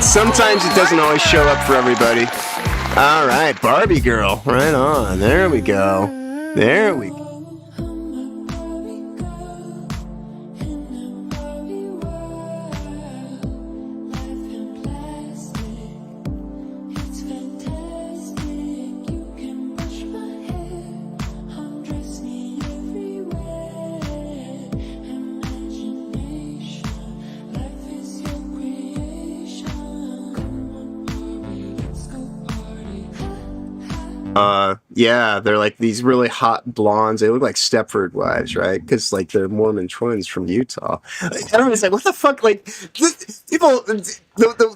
E: Sometimes it doesn't always show up for everybody. All right, Barbie girl, right on. There we go. There we go. Yeah, they're like these really hot blondes. They look like Stepford wives, right? Because like they're Mormon twins from Utah. Everybody's like, "What the fuck?" Like people, the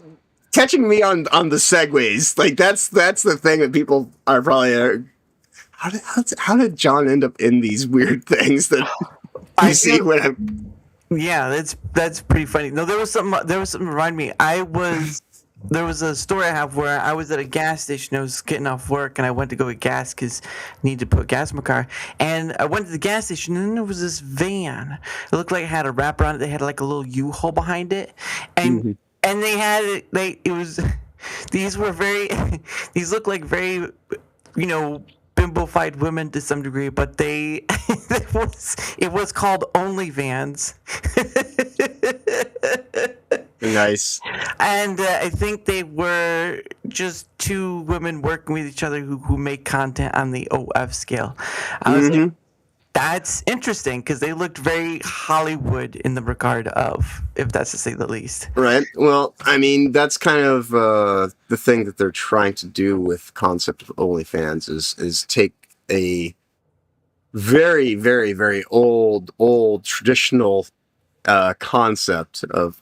E: catching me on the segues. Like that's the thing that people are probably. How did John end up in these weird things that you see when I'm?
F: Yeah, that's pretty funny. No, there was something. Remind me. There was a story I have where I was at a gas station. I was getting off work and I went to go get gas because I needed to put gas in my car. And I went to the gas station and then there was this van. It looked like it had a wrapper on it. They had like a little U-Haul behind it, and they had these looked like very, bimbofied women to some degree, but it was called OnlyVans.
E: Nice.
F: And I think they were just two women working with each other who make content on the OF scale. I was like, that's interesting because they looked very Hollywood in the regard of, if that's to say the least.
E: Right. Well, I mean, that's kind of the thing that they're trying to do with concept of OnlyFans is take a very, very, very old traditional concept of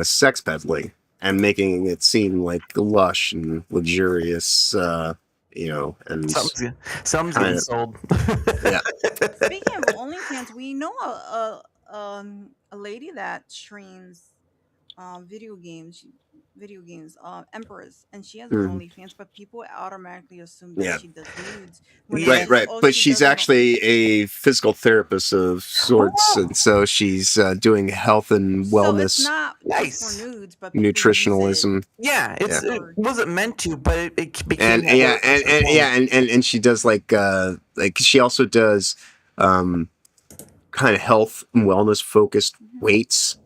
E: sex peddling and making it seem like lush and luxurious, and
F: something's getting sold.
E: Yeah.
B: Speaking of OnlyFans, we know a lady that streams video games, Empress, and she has an OnlyFans, but people automatically assume that she does nudes.
E: Right. But she's actually a physical therapist of sorts, and so she's doing health and wellness.
B: So it's not just for nudes, but
E: nutritionalism.
F: It wasn't meant to, but it became.
E: And she does like she also does kind of health and wellness focused weight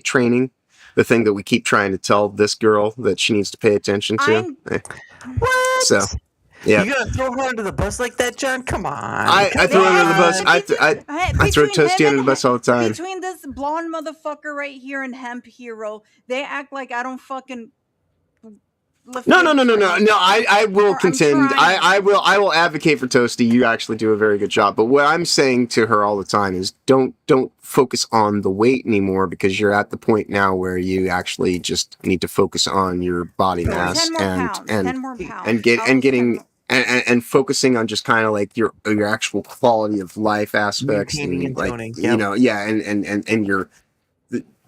E: training. The thing that we keep trying to tell this girl that she needs to pay attention to.
F: What?
E: So, yeah.
F: You gonna throw her under the bus like that, John? Come on.
E: I throw her under the bus. I throw Toasty under the bus all the time.
B: Between this blonde motherfucker right here and Hemp Hero, they act like I don't fucking.
E: No. I will contend. I will advocate for Toasty. You actually do a very good job. But what I'm saying to her all the time is don't focus on the weight anymore, because you're at the point now where you actually just need to focus on your body mass and focusing on just kind of like your actual quality of life aspects and like
F: toning,
E: and your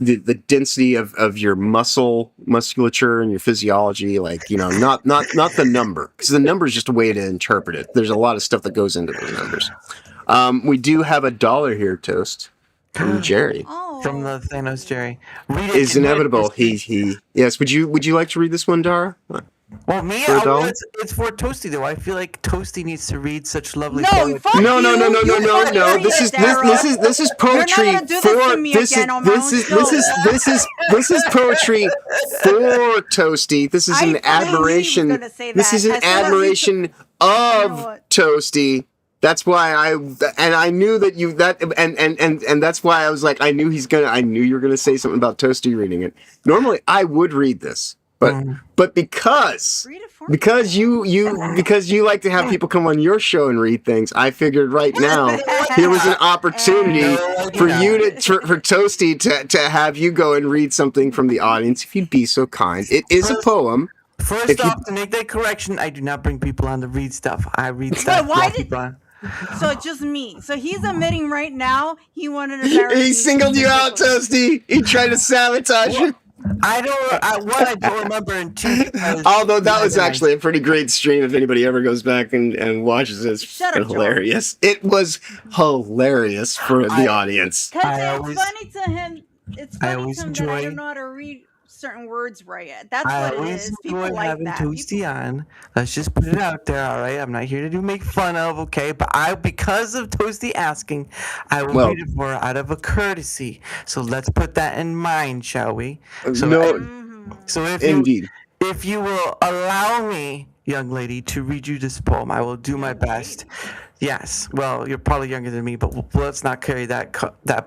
E: the density of your musculature and your physiology, like, not the number, because the number is just a way to interpret it. There's a lot of stuff that goes into those numbers. We do have $1 here, Toast, from Jerry.
F: From the Thanos Jerry.
E: Read it. Is inevitable. He yes. Would you like to read this one, Dara?
F: Well, me, it's for Toasty though. I feel like Toasty needs to read such lovely poetry.
E: No. This is poetry for this is poetry for Toasty. This is an admiration. This is an admiration of Toasty. That's why I knew that and that's why I was like, I knew you were gonna say something about Toasty reading it. Normally I would read this, but because
B: Read it for me.
E: because you like to have people come on your show and read things, I figured right now here was an opportunity for Toasty to have you go and read something from the audience, if you'd be so kind. It is a poem.
F: First off, to make that correction, I do not bring people on to read stuff. I read stuff.
B: Why did? So just me. So he's admitting right now he wanted to embarrass me.
E: He singled you out, Toasty. He tried to sabotage you.
F: I don't remember in two.
E: Although that was actually a pretty great stream. If anybody ever goes back and watches it, it's hilarious. It was hilarious for the audience.
B: Because it's funny to him. It's funny to him that I don't know how to read certain words right. That's what it is. People like
F: having
B: that.
F: Toasty on. Let's just put it out there, all right? I'm not here to make fun of, okay? But because of Toasty asking, I will read it for her out of a courtesy. So let's put that in mind, shall we? So if you will allow me, young lady, to read you this poem, I will do my best. Yes. Well, you're probably younger than me, but let's not carry that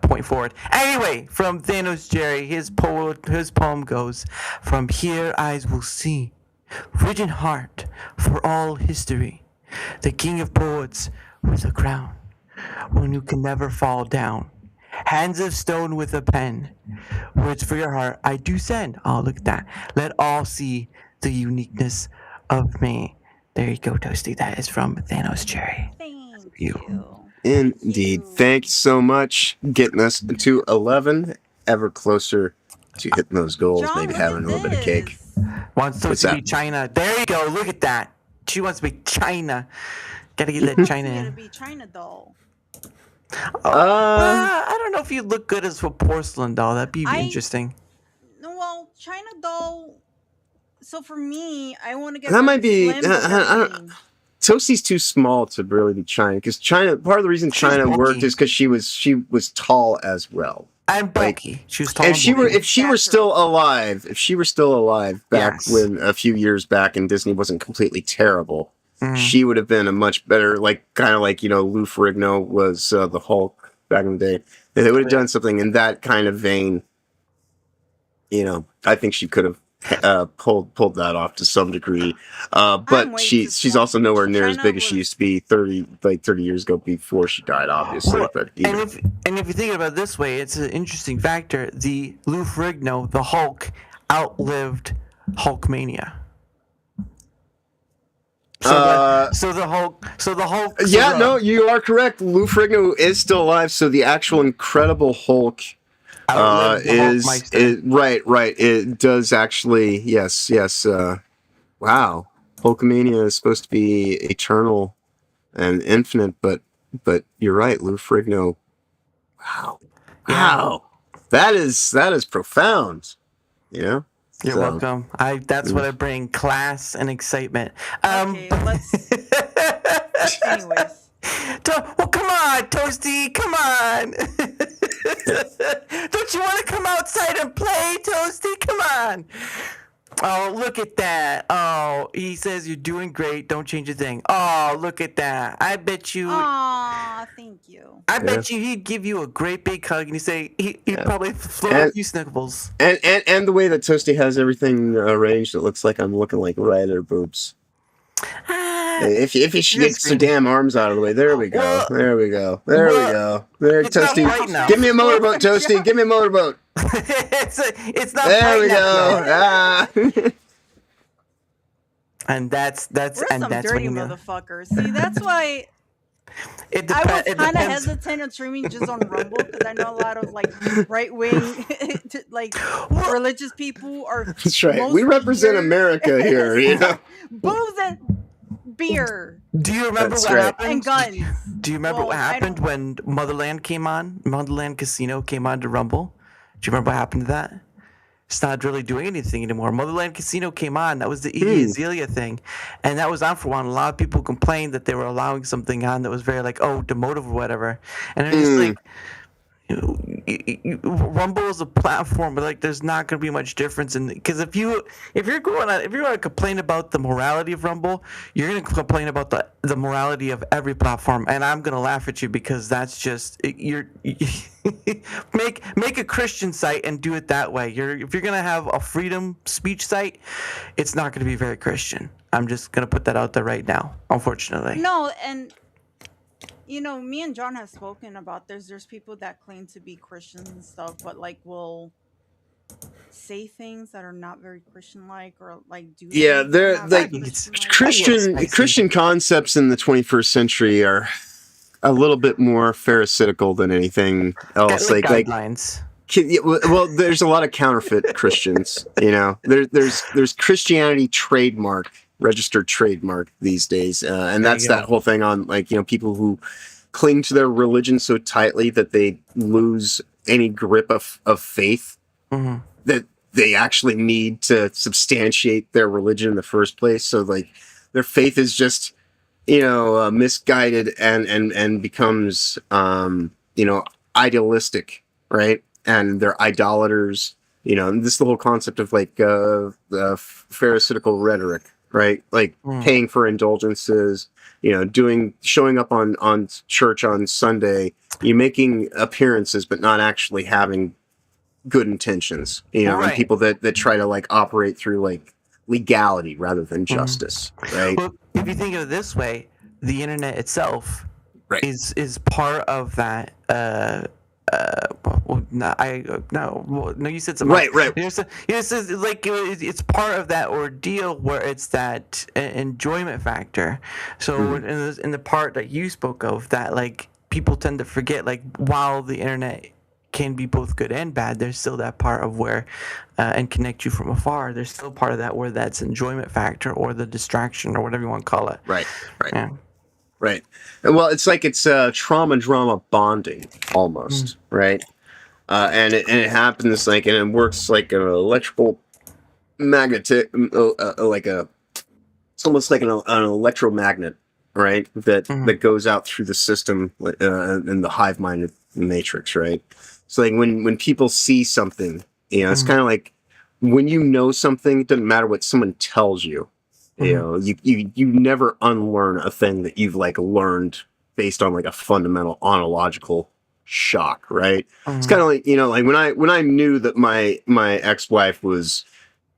F: point forward. Anyway, from Thanos Jerry, his poem goes, "From here eyes will see, virgin heart for all history, the king of poets with a crown, one who can never fall down. Hands of stone with a pen, words for your heart I do send." Oh, look at that. Let all see the uniqueness of me. There you go, Toasty. That is from Thanos Jerry.
B: Thank
E: you.
B: you.
E: Indeed. Thank you so much. Getting us to 11, ever closer to hitting those goals.
B: John,
E: maybe having a little bit of cake.
F: Wants to be China. There you go. Look at that. She wants to be China. Gotta get that China in.
B: Gotta be China doll.
F: I don't know if you'd look good as a porcelain doll. That'd be interesting.
B: No, well, China doll. So for me, I want to get
E: that might be.
B: Slim,
E: Toasty's too small to really be China, because China. Part of the reason China worked is because she was tall as well.
F: And bulky. She was tall.
E: If she were still alive back when a few years back, and Disney wasn't completely terrible, she would have been a much better, kind of like Lou Ferrigno was the Hulk back in the day. If they would have done something in that kind of vein, I think she could have pulled that off to some degree. But she's also nowhere near as big as she used to be 30 years ago before she died, obviously. But
F: and if you think about it this way, it's an interesting factor. The Lou Ferrigno, the Hulk, outlived Hulkmania. So the Hulk.
E: Yeah, no, you are correct. Lou Ferrigno is still alive. So the actual Incredible Hulk is right. It does actually. Yes. Wow, Hulkamania is supposed to be eternal and infinite, but you're right, Lou Ferrigno. Wow, that is profound.
F: You're welcome. That's what I bring: class and excitement.
B: Okay, let's. Anyways.
F: Well, come on, Toasty, come on. Don't you want to come outside and play, Toasty? Come on. Oh, look at that. Oh, he says you're doing great. Don't change a thing. Oh, look at that. I bet you.
B: Aw, thank you.
F: I bet you he'd give you a great big hug and he'd probably throw a few snickles.
E: And the way that Toasty has everything arranged, it looks like I'm looking like right at her boobs. If she gets her damn arms out of the way, there we go. There, Toasty. Right, give me a motorboat, Toasty. Give me a motorboat.
F: it's not.
E: There we go.
F: And that's
B: We're some dirty motherfuckers. See, that's why. I was kind of hesitant on streaming just on Rumble, because I know a lot of right wing, religious people are.
E: That's right. We represent America here,
B: Booze and beer.
F: Do you remember what happened?
B: And guns.
F: Do you remember what happened when Motherland came on? Motherland Casino came on to Rumble. Do you remember what happened to that? It's not really doing anything anymore. Motherland Casino came on. That was the Iggy Azalea thing. And that was on for a while. A lot of people complained that they were allowing something on that was very demotive or whatever. And they're just Rumble is a platform, but like there's not going to be much difference in because if you're going to complain about the morality of Rumble, you're going to complain about the morality of every platform, and I'm going to laugh at you because that's just you're make a Christian site and do it that way. If you're going to have a freedom speech site, it's not going to be very Christian. I'm just going to put that out there right now, unfortunately.
B: No, and me and John have spoken about there's people that claim to be Christians and stuff, but like will say things that are not very Christian like, or like do
E: Yeah,
B: things that
E: they're
B: are not
E: like
B: very Christian-like.
E: Christian concepts in the 21st century are a little bit more pharisaical than anything else.
F: Like guidelines.
E: Well, there's a lot of counterfeit Christians. There's Christianity registered trademark these days, and that's that whole thing on people who cling to their religion so tightly that they lose any grip of faith that they actually need to substantiate their religion in the first place. So like their faith is just misguided and becomes idealistic, right? And they're idolaters. And this is the whole concept of like the pharisaical rhetoric, right? Like paying for indulgences, showing up on church on Sunday, making appearances but not actually having good intentions, and people that try to like operate through like legality rather than justice, right?
F: Well, if you think of it this way, the internet itself is part of that. You said something.
E: Right.
F: It's part of that ordeal where it's that enjoyment factor. So in the part that you spoke of, that like people tend to forget, like while the internet can be both good and bad, there's still that part of where and connect you from afar. There's still part of that where that's enjoyment factor or the distraction or whatever you want to call it.
E: Right.
F: Yeah.
E: Right. Well, it's like it's trauma drama bonding almost, right? And it happens like, and it works like an electrical magnetic, it's almost like an electromagnet, right? That goes out through the system in the hive mind matrix, right? So like when people see something, it's kind of like when you know something, it doesn't matter what someone tells you. You never unlearn a thing that you've like learned based on like a fundamental ontological shock, right? It's kind of like like when I knew that my ex-wife was,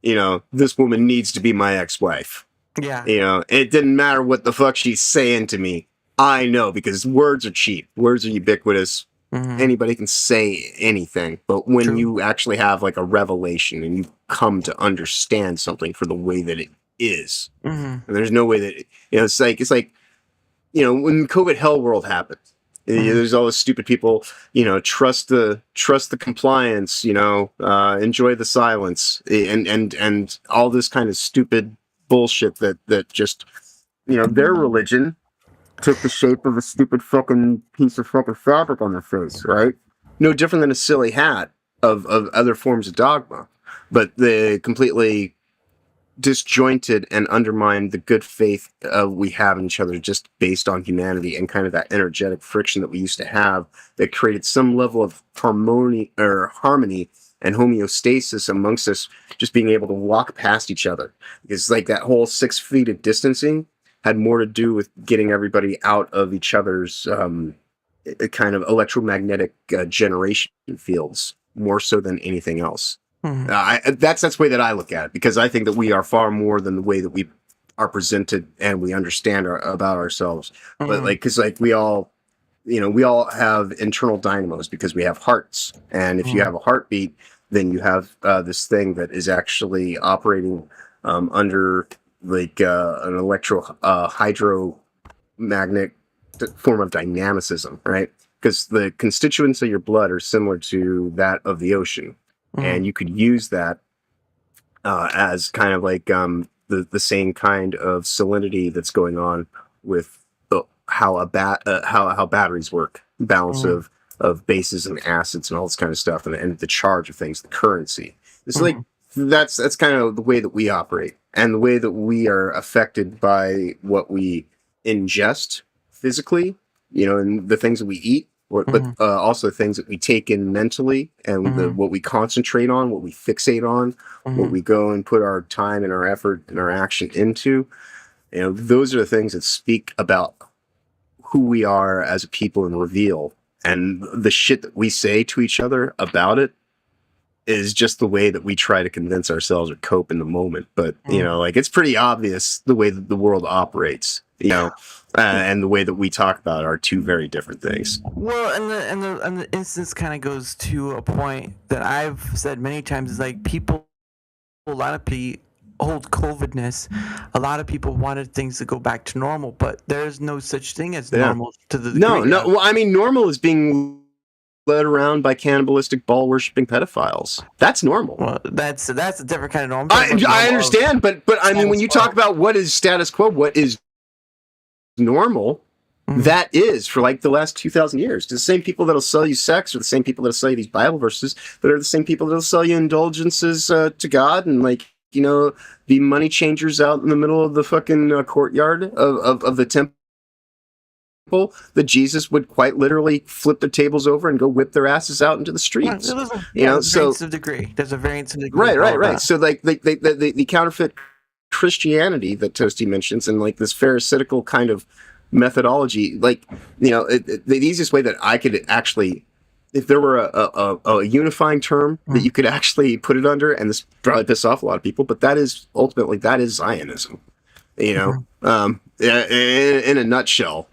E: this woman needs to be my ex-wife.
F: Yeah.
E: It didn't matter what the fuck she's saying to me. I know, because words are cheap. Words are ubiquitous. Anybody can say anything. But when you actually have like a revelation and you come to understand something for the way that it is, and there's no way that it's like when COVID hell world happened, there's all those stupid people, trust the compliance, enjoy the silence, and all this kind of stupid bullshit that just their religion took the shape of a stupid fucking piece of fucking fabric on their face, right? No different than a silly hat of other forms of dogma, but they completely disjointed and undermined the good faith we have in each other just based on humanity and kind of that energetic friction that we used to have that created some level of harmony and homeostasis amongst us, just being able to walk past each other. It's like that whole 6 feet of distancing had more to do with getting everybody out of each other's kind of electromagnetic generation fields, more so than anything else. That's the way that I look at it, because I think that we are far more than the way that we are presented and we understand about ourselves. But because we all have internal dynamos because we have hearts, and if you have a heartbeat, then you have this thing that is actually operating under like an hydromagnetic form of dynamicism, right? Because the constituents of your blood are similar to that of the ocean. And you could use that as kind of like the same kind of salinity that's going on with how batteries work, balance of bases and acids and all this kind of stuff, and the charge of things, the currency. It's like that's kind of the way that we operate, and the way that we are affected by what we ingest physically, and the things that we eat but also things that we take in mentally, and what we concentrate on, what we fixate on, what we go and put our time and our effort and our action into. Those are the things that speak about who we are as a people and reveal. And the shit that we say to each other about it is just the way that we try to convince ourselves or cope in the moment. But, it's pretty obvious the way that the world operates, and the way that we talk about it are two very different things.
F: Well, and the instance kind of goes to a point that I've said many times is like a lot of people hold COVIDness. A lot of people wanted things to go back to normal, but there's no such thing as normal to the degree.
E: No. Well, I mean, normal is being led around by cannibalistic, ball-worshipping pedophiles. That's normal.
F: Well, that's a different kind of normal.
E: I understand, but I mean, when you talk about what is status quo, what is normal, that is for like the last 2,000 years. The same people that'll sell you sex are the same people that'll sell you these Bible verses, that are the same people that'll sell you indulgences to God, and be money changers out in the middle of the fucking courtyard of the temple. That Jesus would quite literally flip their tables over and go whip their asses out into the streets.
F: There's a degree. There's a variance of degree.
E: Right. So the counterfeit Christianity that Toasty mentions, and like this pharisaical kind of methodology, the easiest way that I could actually, if there were a unifying term that you could actually put it under, and this probably piss off a lot of people, but that is Zionism. In a nutshell,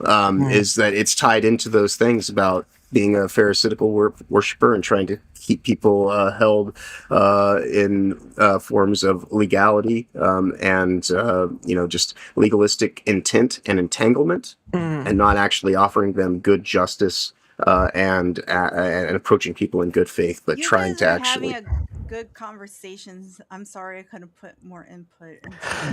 E: is that it's tied into those things about being a pharisaical worshiper and trying to keep people held in forms of legality, and just legalistic intent and entanglement, and not actually offering them good justice, and approaching people in good faith, but trying to actually
B: having a good conversations. I'm sorry I couldn't put more input.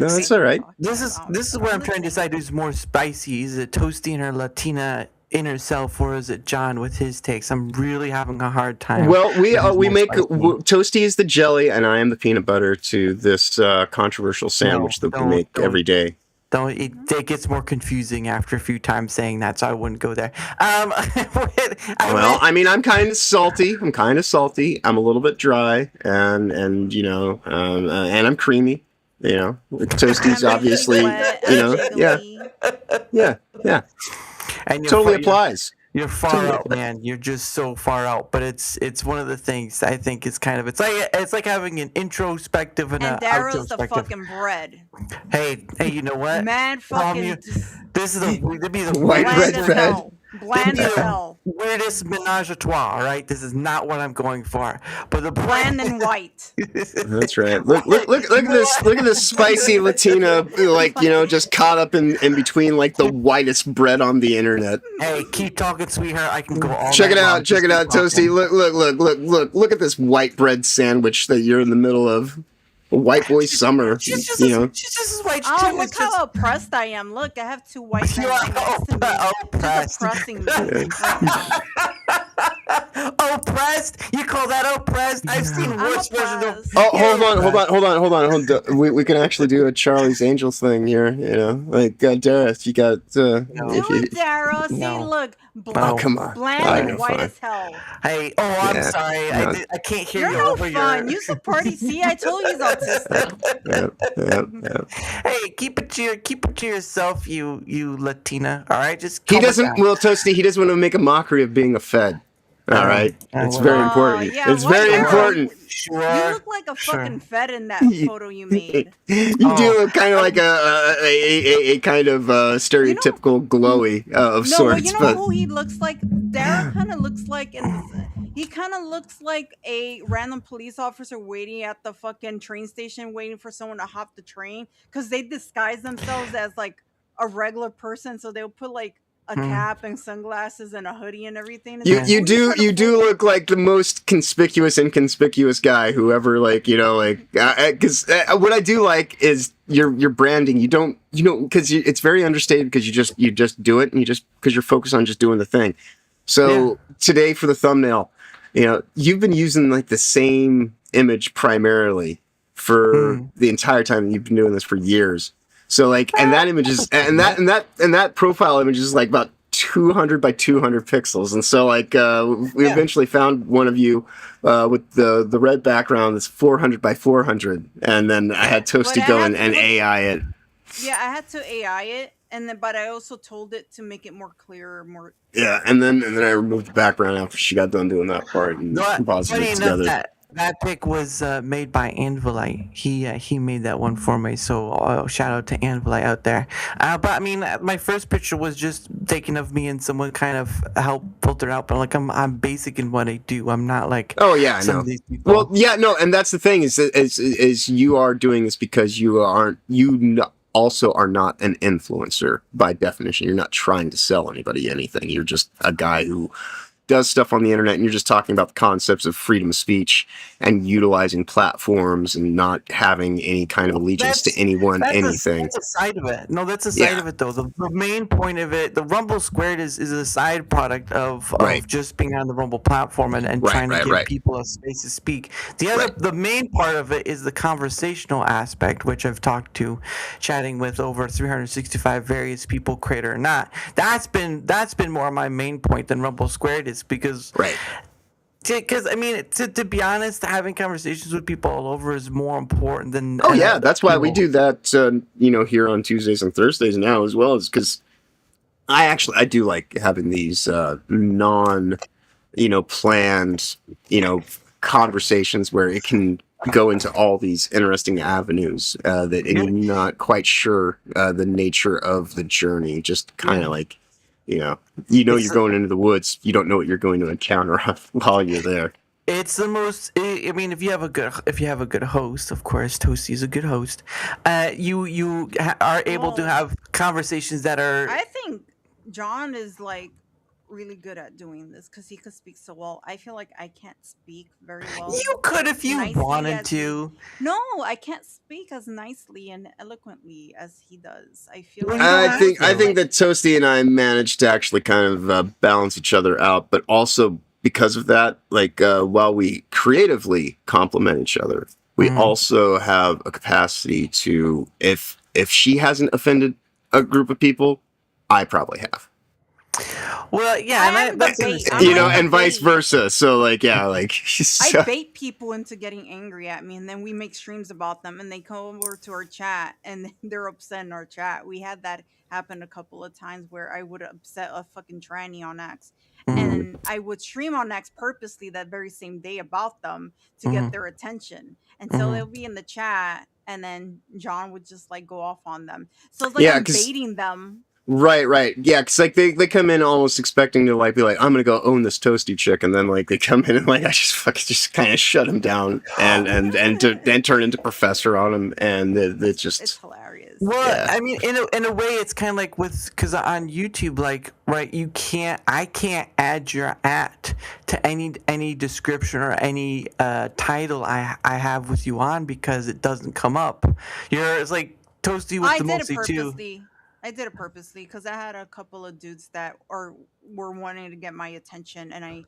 E: No, that's all right.
F: This is where I'm trying to decide who's more spicy. Is it Toasty and her Latina inner self, or is it John with his takes? I'm really having a hard time.
E: Well, we make Toasty is the jelly, and I am the peanut butter to this controversial sandwich that we make every day.
F: It gets more confusing after a few times saying that, so I wouldn't go there.
E: I'm kind of salty. I'm a little bit dry, and I'm creamy. Toasty's obviously, yeah.
F: And
E: totally applies.
F: You're far out, man. You're just so far out. But it's one of the things I think is kind of it's like having an introspective and an
B: Darrow's the
F: outrospective.
B: fucking bread.
F: Hey, you know what?
B: Mad fucking.
F: This is the
E: white bread bread.
B: Bland as hell.
F: Weirdest menage a trois. All right, this is not what I'm going for. But the
B: bland and white.
E: That's right. Look at this. Look at this spicy Latina, just caught up in between the whitest bread on the internet.
F: Hey, keep talking, sweetheart. I can go all.
E: Check it out, Toasty. Look at this white bread sandwich that you're in the middle of. A white boy summer.
F: She's just as white.
B: Oh, look how oppressed I am. Look, I have two white men next to me.
F: Oppressed.
B: Just oppressing me.
F: Oppressed? You call that oppressed? I've seen worse versions of.
E: Oh, hold on. We can actually do a Charlie's Angels thing here. Dara, you got.
B: Dara. See, look.
E: Come on.
B: Bland and white as hell.
F: Hey, I'm sorry. I can't hear you
B: You're
F: over
B: no fun. Use the party. See, I told you he's autistic.
F: Hey, keep it to yourself, you Latina. All right, just
E: he doesn't. Well, Toasty, he doesn't want to make a mockery of being a Fed. All right, it's very important.
B: Yeah,
E: it's very important.
F: Sure.
B: You look like a fucking Fed in that photo you made.
E: You do look kind of like a kind of stereotypical glowy of sorts.
B: But who he looks like? Dara kind of looks like he kind of looks like a random police officer waiting at the fucking train station, waiting for someone to hop the train, because they disguise themselves as a regular person, so they'll put a cap and sunglasses and a hoodie and everything.
E: You do look like the most inconspicuous guy who ever because what I do like is your branding. You don't because it's very understated, because you just do it, and because you're focused on just doing the thing. So today for the thumbnail, you've been using the same image primarily for the entire time. You've been doing this for years. So and that image is and that profile image is about 200 by 200 pixels, and so like we eventually found one of you with the red background that's 400 by 400, and then I had Toasty go and AI it.
B: Yeah, I had to AI it, and then but I also told it to make it more clear, more.
E: Yeah, and then I removed the background after she got done doing that part and composited it together.
F: That pic was made by Anvilite. He made that one for me. So shout out to Anvilite out there. But I mean, my first picture was just taken of me and someone kind of helped filter out. But like I'm basic in what I do. I'm not like
E: I know.
F: Of these people.
E: Well, yeah, no, and that's the thing is you are doing this because also are not an influencer by definition. You're not trying to sell anybody anything. You're just a guy who does stuff on the internet, and you're just talking about the concepts of freedom of speech and utilizing platforms and not having any kind of allegiance to anyone, anything.
F: That's a side of it. No, that's a side of it, though. The main point of it, the Rumble Squared is a side product of just being on the Rumble platform and trying to give people a space to speak. The main part of it is the conversational aspect, which I've chatting with over 365 various people, creator or not. That's been more my main point than Rumble Squared is. Because I mean, to be honest, having conversations with people all over is more important than.
E: That's why we do that. Here on Tuesdays and Thursdays now as well, is because I do like having these non, planned, conversations where it can go into all these interesting avenues that you're not quite sure the nature of the journey. Just kind of like. You're going into the woods. You don't know what you're going to encounter while you're there.
F: It's the most. I mean, if you have a good host, of course, Toasty's a good host. You are able to have conversations that are.
B: I think John is like really good at doing this because he could speak so well. I feel like I can't speak very well.
F: You could if you wanted to.
B: No, I can't speak as nicely and eloquently as he does. I feel like
E: I think that Toasty and I managed to actually kind of balance each other out, but also because of that, like while we creatively complement each other, we also have a capacity to if she hasn't offended a group of people, I probably have.
F: Well, yeah,
E: and vice versa. So, like,
B: I bait people into getting angry at me, and then we make streams about them, and they come over to our chat, and they're upset in our chat. We had that happen a couple of times where I would upset a fucking tranny on X, and I would stream on X purposely that very same day about them to get their attention, and so they'll be in the chat, and then John would just like go off on them. So it's like I'm baiting them.
E: Right. Yeah, because like they come in almost expecting to like be like, I'm gonna go own this Toasty chick, and then like they come in and like I just kind of shut him down and turn into professor on him, and it's
B: hilarious.
F: Well, I mean, in a way, it's kind of like because on YouTube, like I can't add your to any description or any title I have with you on because it doesn't come up. It's like Toasty with the mostly too.
B: I did it purposely because I had a couple of dudes that were wanting to get my attention, and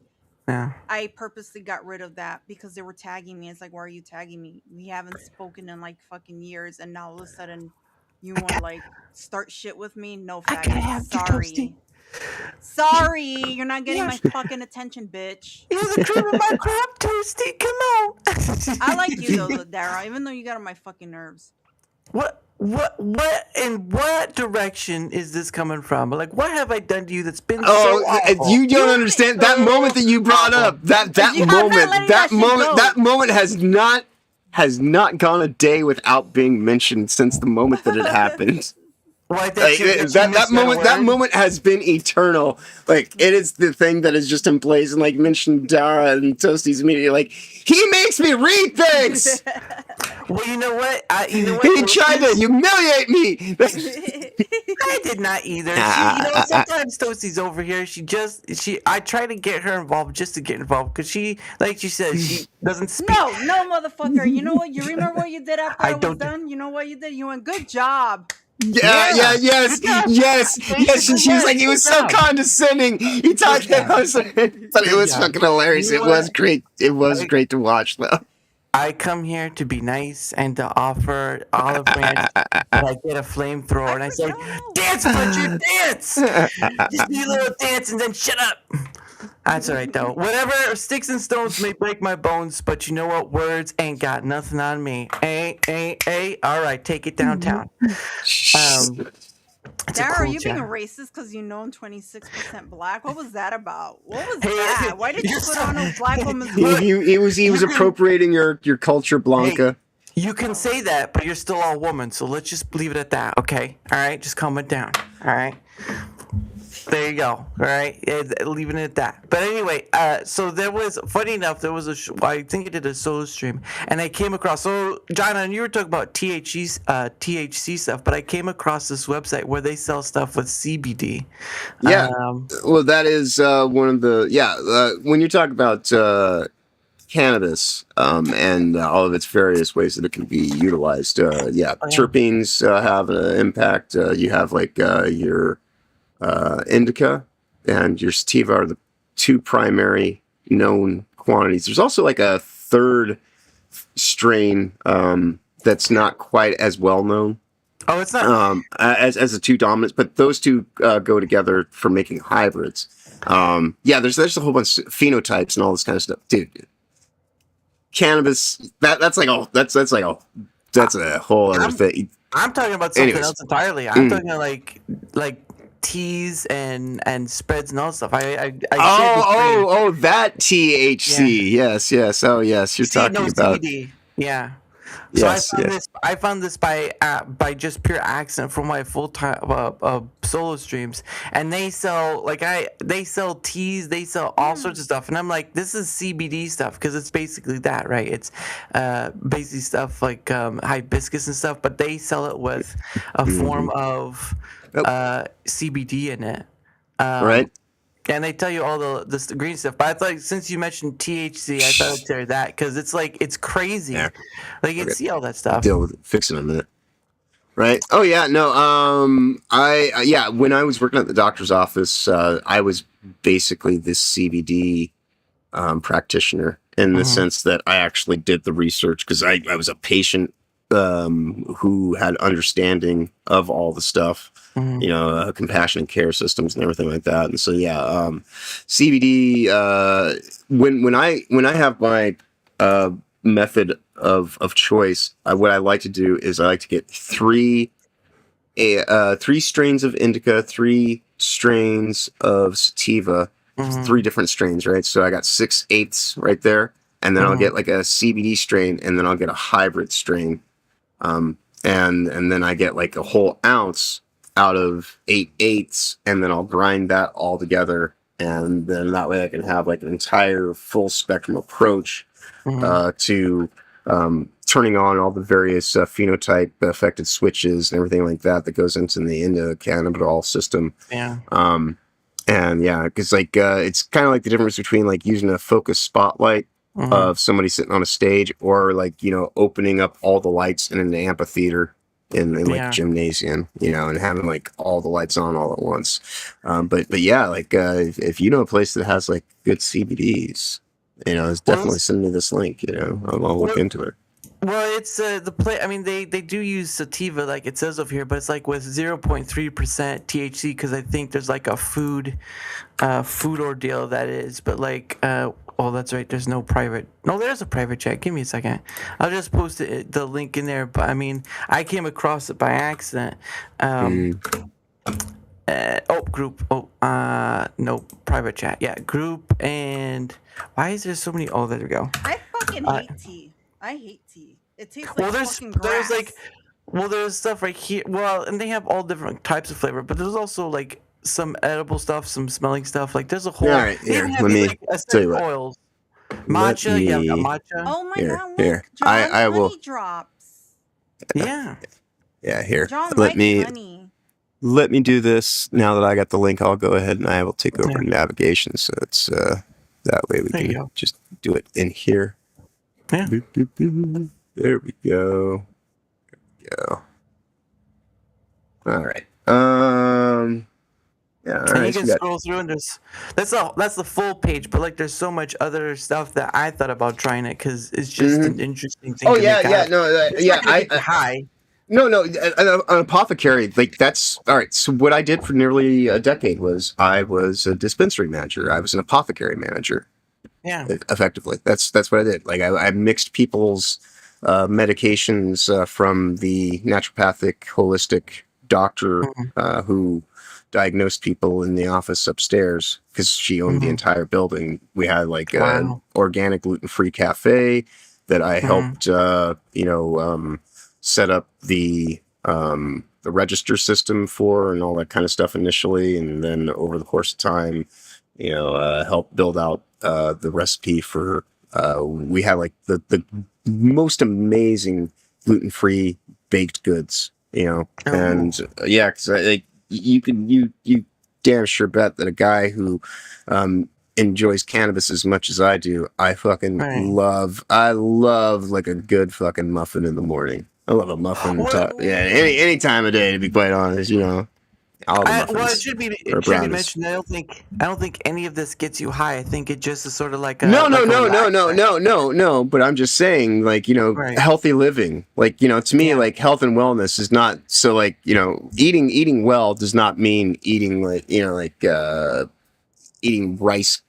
B: I purposely got rid of that because they were tagging me. It's like, why are you tagging me? We haven't spoken in like fucking years, and now all of a sudden you want to like start shit with me? No, faggot. Sorry, you're not getting my fucking attention, bitch.
F: You're the cream of my crop, Toasty. Come on.
B: I like you though, Dara, even though you got on my fucking nerves.
F: What in what direction is this coming from? Like, what have I done to you that's been so awful?
E: You don't understand that moment that you brought up. That moment has not gone a day without being mentioned since the moment that it happened. That moment has been eternal. Like, it is the thing that is just emblazoned. Like, mentioned Dara and Toasty's immediately like, he makes me read things.
F: Well, you know what?
E: He tried to humiliate me.
F: I did not either. Sometimes Toasty's over here. I try to get her involved just to get involved because she, like she said, she doesn't speak.
B: No, motherfucker. You know what? You remember what you did after I was done? You know what you did? You went, good job.
E: Yes. And she was like, he was so condescending. He talked to us, but it was fucking hilarious. It was great. It was great to watch, though.
F: I come here to be nice and to offer olive branch, but I get a flamethrower, and I say, "Dance, Butcher, dance! Just do a little dance and then shut up." That's all right though. Whatever sticks and stones may break my bones, but you know what? Words ain't got nothing on me. All right, take it downtown. It's a
B: Dara, are
F: cool
B: you being
F: chat.
B: racist because you know I'm 26% black? What was that about? What was
F: Hey,
B: that? Why did you
F: you're
B: put
F: so.
B: on a black woman's
E: he,
B: voice?
E: he was
F: You can.
E: appropriating your culture,
F: Hey,
E: Blanca.
F: you can say that, but you're still all woman. So let's just leave it at that, okay? All right, just calm it down. All right. There you go. All right, leaving it at that. But anyway, so there was, funny enough, there was I think I did a solo stream, and I came across. So John, and you were talking about THC stuff, but I came across this website where they sell stuff with CBD.
E: Yeah.
F: Um,
E: Well, that is one of the when you talk about cannabis and all of its various ways that it can be utilized.
F: yeah.
E: Terpenes have an impact. You have like your indica and your sativa are the two primary known quantities. There's also like a third strain that's not quite as well known
F: Oh, it's not.
E: as the two dominants, but those two go together for making hybrids. There's a whole bunch of phenotypes and all this kind of stuff, dude. Cannabis that's a whole other thing.
F: I'm talking about something
E: Anyways.
F: else entirely. I'm talking like teas and spreads and all that stuff. I shared this screen.
E: That THC. Yes. Oh, yes. You're talking about.
F: CBD. Yeah. So
E: Yes.
F: I found this by just pure accident from my full time solo streams, and they sell they sell teas, they sell all sorts of stuff, and I'm like, this is CBD stuff because it's basically that, right? It's basically stuff like hibiscus and stuff, but they sell it with a form of CBD in it.
E: Right.
F: And they tell you all the green stuff, but I thought since you mentioned THC, I thought I'd share that because it's crazy.
E: Yeah.
F: Like you can see all that stuff.
E: Deal with it. Fix it in a minute. Right. Oh yeah. No. When I was working at the doctor's office, I was basically this CBD practitioner in the sense that I actually did the research because I was a patient who had understanding of all the stuff, compassionate care systems and everything like that. And so, CBD, when I have my method of choice, what I like to do is I like to get three strains of indica, 3 strains of sativa, 3 different strains, right? So I got 6/8 right there. And then I'll get like a CBD strain, and then I'll get a hybrid strain. And then I get like a whole ounce out of 8/8, and then I'll grind that all together. And then that way I can have like an entire full spectrum approach to turning on all the various phenotype affected switches and everything like that goes into the endocannabinol system.
F: Yeah.
E: Because it's kind of like the difference between like using a focus spotlight of somebody sitting on a stage, or like opening up all the lights in an amphitheater in like a gymnasium, and having like all the lights on all at once. If you know a place that has like good CBDs, it's definitely send me this link. I'll look into it.
F: Well, it's the play. I mean, they do use sativa, like it says over here, but it's like with 0.3% THC because I think there's like a food ordeal that is. But like, that's right. There's no private. No, there's a private chat. Give me a second. I'll just post the link in there. But I mean, I came across it by accident. Group. No, private chat. Yeah, group. And why is there so many? Oh, there we go.
B: I fucking hate tea. I hate tea. It tastes like fucking grass.
F: There's stuff right here. Well, and they have all different types of flavor, but there's also like some edible stuff, some smelling stuff. Like there's a whole.
E: All right, here. Let me tell you what.
F: Oils. Matcha, yeah, matcha.
B: Oh my
E: Here,
B: god!
E: here.
B: Look, John,
E: I will.
B: honey drops.
F: Yeah.
E: Yeah, here.
B: John
E: Let
B: likes
E: me
B: honey.
E: let me do this now that I got the link. I'll go ahead and I will take over navigation, so it's that way we can just do it in here.
F: Yeah.
E: Boop, boop, boop. There we go. All right. Yeah, all
F: And you
E: right. So
F: can
E: we got
F: scroll through, and that's the full page. But like, there's so much other stuff that I thought about trying it because it's just
E: Mhm.
F: an interesting thing
E: Oh
F: to
E: yeah,
F: make out
E: yeah,
F: of.
E: no,
F: It's
E: yeah.
F: not gonna get you high.
E: No, no, an apothecary. Like that's all right. So what I did for nearly a decade was I was a dispensary manager. I was an apothecary manager,
F: Yeah.
E: effectively. That's what I did. Like I mixed people's medications from the naturopathic holistic doctor
F: Mhm.
E: who diagnosed people in the office upstairs because she owned the
F: Mhm.
E: entire building. We had like an
F: Wow.
E: organic gluten-free cafe that I
F: Mhm.
E: helped set up the register system for and all that kind of stuff initially, and then over the course of time, help build out the recipe for. We had like the most amazing gluten free baked goods,
F: Oh.
E: and yeah, because like you damn sure bet that a guy who enjoys cannabis as much as I do,
F: Right.
E: I love like a good fucking muffin in the morning. I love a muffin.
F: Well,
E: Yeah,
B: Ooh.
E: any time of day to be quite honest. All the
F: well,
E: muffins or
F: it should be
E: brownies.
F: mentioned. I don't think any of this gets you high. I think it just is sort of
E: No, no,
F: like a
E: no, no, no,
F: relaxer.
E: no, no, no. But I'm just saying, like,
F: Right.
E: healthy living. Like, to me,
F: Yeah.
E: like health and wellness is not so like, eating well does not mean eating like, eating rice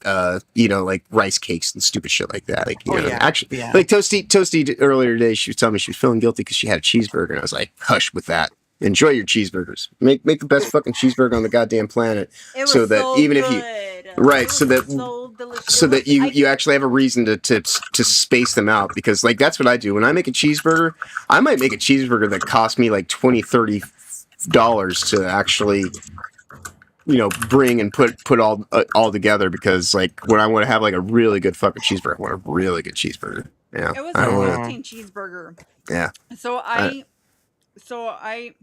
E: like rice cakes and stupid shit like that. Like,
F: Oh yeah.
E: actually,
F: Yeah.
E: like Toasty earlier today, she was telling me she was feeling guilty because she had a cheeseburger, and I was like, hush with that. Enjoy your cheeseburgers. Make the best fucking cheeseburger on the goddamn planet,
B: It
E: so
B: was
E: that
B: so
E: even if you
B: good.
E: right,
B: It
E: so
B: was
E: that
B: so delicious.
E: so
B: It was
E: that you
B: I
E: you actually have a reason to space them out because like that's what I do when I make a cheeseburger. I might make a cheeseburger that costs me like $20-$30 to actually bring and put all together because like when I want to have like a really good fucking cheeseburger, I want a really good cheeseburger. Yeah,
B: it was
E: I
B: a
E: don't want
F: Mhm.
B: protein cheeseburger.
E: to. Yeah,
B: So
E: I,
B: I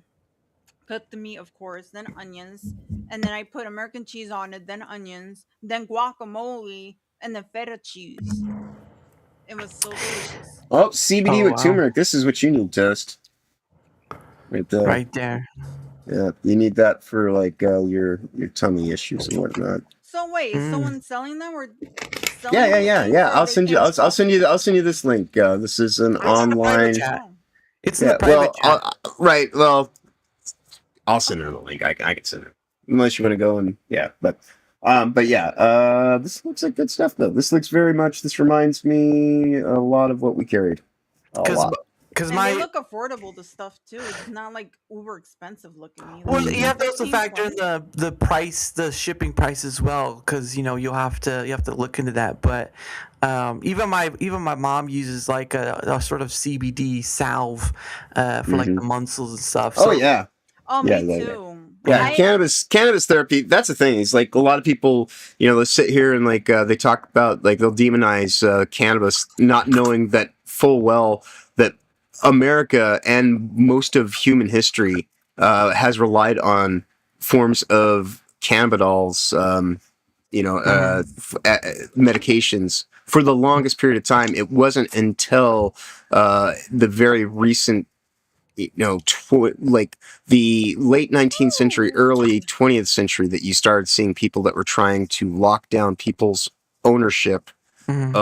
B: cut the meat, of course, then onions, and then I put American cheese on it, then onions, then guacamole, and then feta cheese. It was so delicious.
E: oh, CBD
F: Oh
E: with
F: wow.
E: turmeric. This is what you need, toast. Right there.
F: Right there.
E: Yeah, you need that for like your tummy issues and whatnot.
B: So wait, is
F: Mm.
B: someone selling them or
E: Yeah,
B: selling
E: yeah,
B: these
E: yeah,
B: things,
E: yeah.
B: or they can't
E: I'll
B: stop?
E: send you this link. This is an
F: It's in the private
E: online.
F: chat.
B: Oh,
F: It's in the
E: Yeah,
F: private
E: well,
F: chat.
E: right. Well, I'll send her
B: okay.
E: the link. I can send it unless you want to go and yeah, but yeah. This looks like good stuff though. This looks very much. This reminds me a lot of what we carried. A
F: Because
E: lot.
F: because
B: And they
F: my
B: look affordable. The stuff too. It's not like uber expensive looking either.
F: well,
B: It's
F: you
B: like
F: have to also
B: 15,
F: factor in
B: 20.
F: the price, the shipping price as well, because you have to look into that. But even my mom uses like a sort of CBD salve for like
E: Hmm.
F: the muscles and stuff.
E: Oh
F: So
E: yeah,
B: Oh,
E: yeah,
B: me
E: yeah, yeah.
B: too.
E: Yeah,
F: yeah.
B: I
E: cannabis therapy. That's the thing. It's like a lot of people, they'll sit here and like they talk about like they'll demonize cannabis, not knowing that full well that America and most of human history has relied on forms of cannabidiol,
F: Mhm.
E: medications for the longest period of time. It wasn't until the very recent like the late 19th century,
B: Ooh.
E: early 20th century that you started seeing people that were trying to lock down people's ownership
F: Mhm.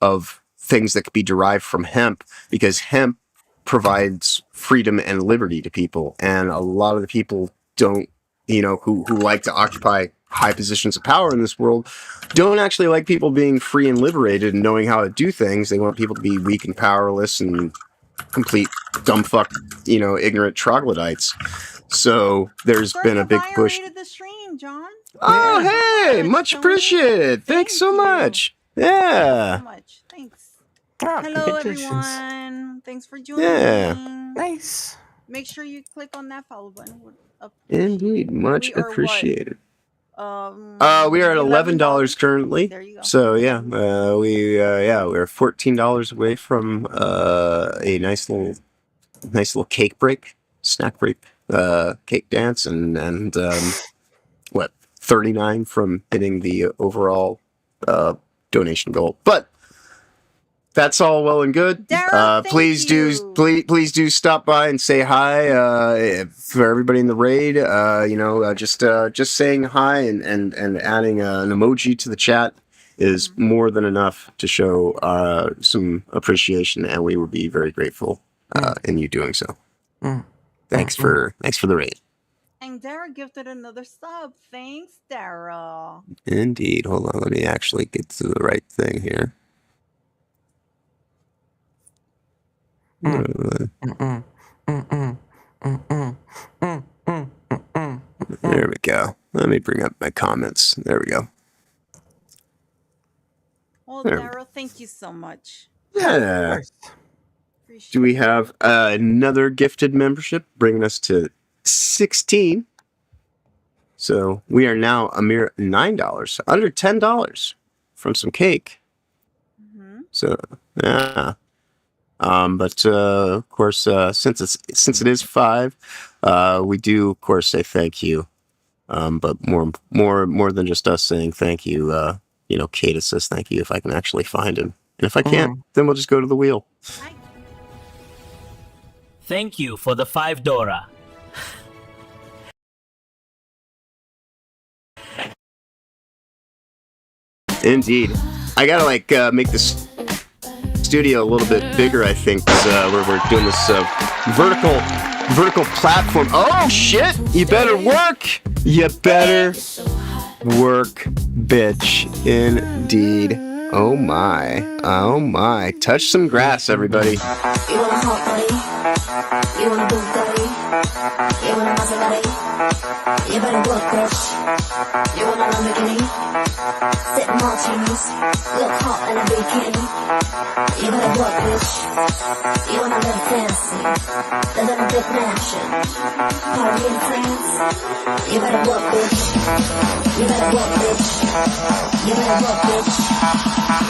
E: of things that could be derived from hemp because hemp provides freedom and liberty to people. And a lot of the people don't, who like to occupy high positions of power in this world don't actually like people being free and liberated and knowing how to do things. They want people to be weak and powerless and complete dumb fuck, ignorant troglodytes. So there's
B: Sorry
E: been a
B: if
E: big
B: I
E: push.
B: rated the stream, John. Thank you
F: Yeah.
B: so
E: Oh, hey,
B: much,
E: much
B: Tony.
E: appreciated. Thanks
B: Thank
E: so
B: you.
E: much.
B: Thank you so
E: Yeah,
B: much. Thanks.
F: Ah,
B: Hello,
F: congratulations.
B: everyone. Thanks for
E: yeah,
B: joining.
F: Nice.
B: Make sure you click on that follow button. Would appreciate.
E: indeed, much
B: We are what?
E: appreciated. We are at $11
B: $11.
E: currently.
B: There you go.
E: So yeah, we're $14 away from a nice little cake break, snack break, cake dance, and what 39 from hitting the overall uh, donation goal. But that's all well and good.
B: Dara, thank
E: Please
B: you.
E: please do stop by and say hi. For everybody in the raid, just saying hi and adding an emoji to the chat is more than enough to show some appreciation, and we would be very grateful in you doing so. Thanks for the raid.
B: And Dara gifted another sub. Thanks, Dara.
E: Indeed. Hold on, let me actually get to the right thing here. There we go. Let me bring up my comments. There we go.
B: Well,
E: There.
B: Dara, thank you so much.
E: Yeah.
B: Appreciate
E: Do we have another gifted membership bringing us to 16? So we are now a mere $9, under $10 from some cake. So yeah. But of course, since it is 5, we do of course say thank you. But more than just us saying thank you, Kata says thank you if I can actually find him. And if I can't, then we'll just go to the wheel.
H: Thank you for the $5.
E: Indeed. I gotta make this studio a little bit bigger, I think, because we're doing this vertical platform. Oh shit! You better work! You better work, bitch. Indeed. Oh my. Oh my. Touch some grass, everybody.
I: You want a hot body? You want a Bugatti? You want a Maserati? You better work, bitch. You want a Lamborghini? Sip martinis, look hot in a bikini. You better work, bitch. You wanna live fancy, live in a big mansion, party in France. You better work, bitch. You better work, bitch. You better work, bitch.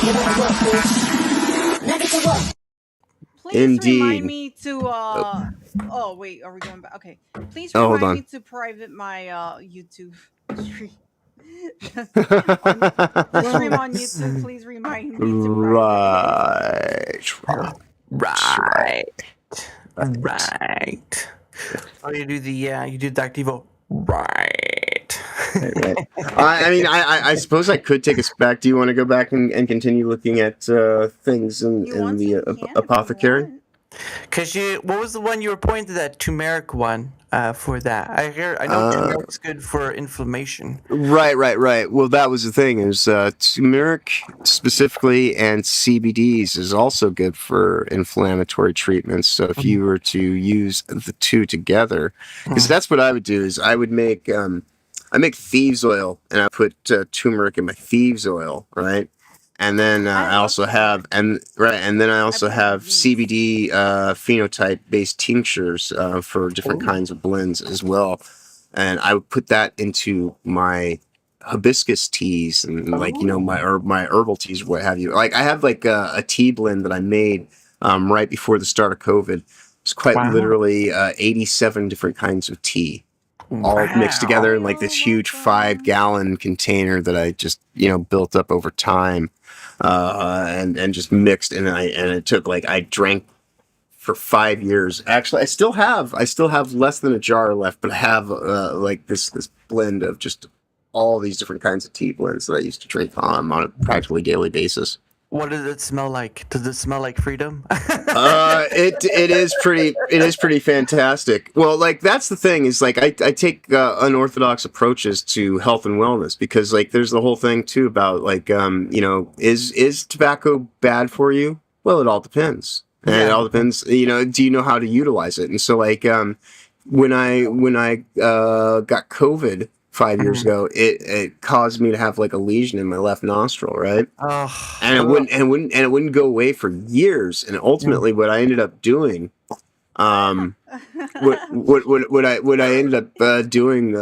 I: You better work, bitch. Now get to work.
B: Please
E: Indeed.
B: remind me to oh wait, are we going back? Okay. Please
E: Oh, hold
B: remind
E: on.
B: me to private my YouTube stream. Stream on YouTube, please remind me to private
F: Right. Oh, you do Dr. Evil. Right.
E: I suppose I could take us back. Do you want to go back and continue looking at things in the apothecary?
F: Because what was the one you were pointing to, that turmeric one for that? I know turmeric's good for inflammation.
E: Right. Well, that was the thing, is turmeric specifically and CBDs is also good for inflammatory treatments. So if you were to use the two together, because that's what I would do, is I would make I make thieves oil, and I put turmeric in my thieves oil, right? And then I also have CBD phenotype based tinctures for different kinds of blends as well. And I would put that into my hibiscus teas and my herbal teas, what have you. Like I have a tea blend that I made right before the start of COVID. It's quite literally 87 different kinds of tea, all mixed together in this huge 5-gallon container that I just built up over time, and just mixed, and it took I drank for 5 years. Actually, I still have less than a jar left, but I have this blend of just all these different kinds of tea blends that I used to drink on a practically daily basis.
F: What does it smell like? Does it smell like freedom?
E: It is pretty fantastic. Well, that's the thing, is I take unorthodox approaches to health and wellness, because there's the whole thing too about is tobacco bad for you? Well, it all depends. And it all depends, do you know how to utilize it? And so when I got COVID 5 years ago, it caused me to have a lesion in my left nostril, right? And it wouldn't go away for years. And ultimately, what I ended up doing, what I ended up doing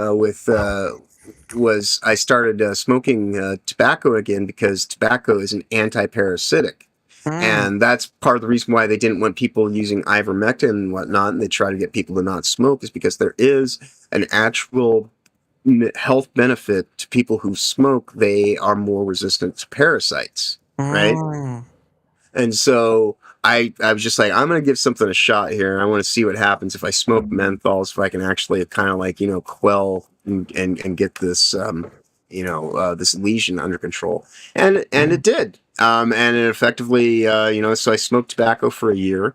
E: was I started smoking tobacco again, because tobacco is an anti-parasitic. And that's part of the reason why they didn't want people using ivermectin and whatnot, and they try to get people to not smoke, is because there is an actual health benefit to people who smoke. They are more resistant to parasites, right? And so I was just like, I'm gonna give something a shot here. I want to see what happens if I smoke menthols, if I can actually kind of like, quell and get this this lesion under control. And it did. And it effectively so I smoked tobacco for a year,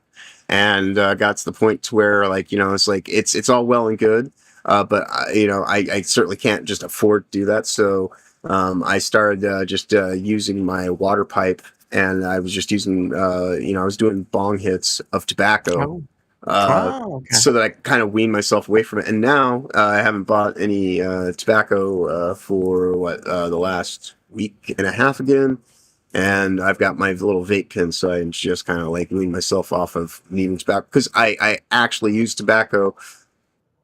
E: and got to the point to where like, it's like it's all well and good, but I certainly can't just afford to do that. So I started just using my water pipe, and I was just using, I was doing bong hits of tobacco,
F: Okay.
E: so that I kind of weaned myself away from it. And now I haven't bought any tobacco for the last week and a half again. And I've got my little vape pen, so I just kind of like wean myself off of needing tobacco, because I actually use tobacco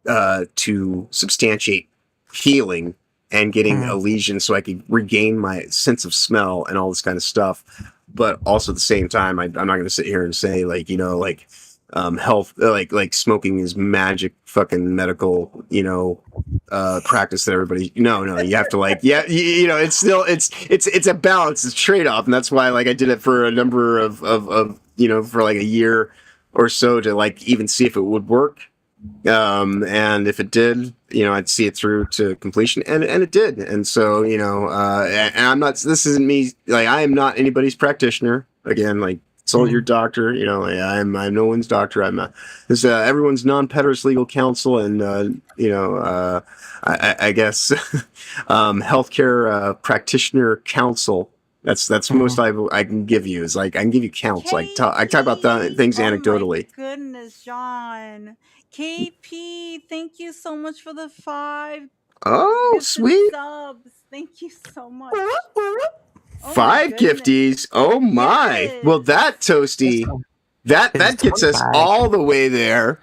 E: to substantiate healing and getting a lesion, so I could regain my sense of smell and all this kind of stuff. But also at the same time, I'm not going to sit here and say health, like smoking is magic fucking medical practice that everybody. No, you have to it's still it's a balance, it's a trade-off, and that's why like I did it for a number of for like a year or so to like even see if it would work. And if it did, I'd see it through to completion, and it did. And so, and I'm not, this isn't me, like, I am not anybody's practitioner. Again, like, consult your doctor, I'm no one's doctor. I'm not, this, everyone's non-pederast legal counsel, and, I guess, healthcare, practitioner counsel. That's most I can give you, is like, I can give you counts. Like, I talk about things anecdotally.
B: Oh my goodness, John. KP, thank you so much for the 5
E: Oh,
B: gifted
E: sweet.
B: subs. Thank you so much.
E: 5 gifties. Oh my.
B: Yes.
E: Well, that Toasty, that gets us all the way there,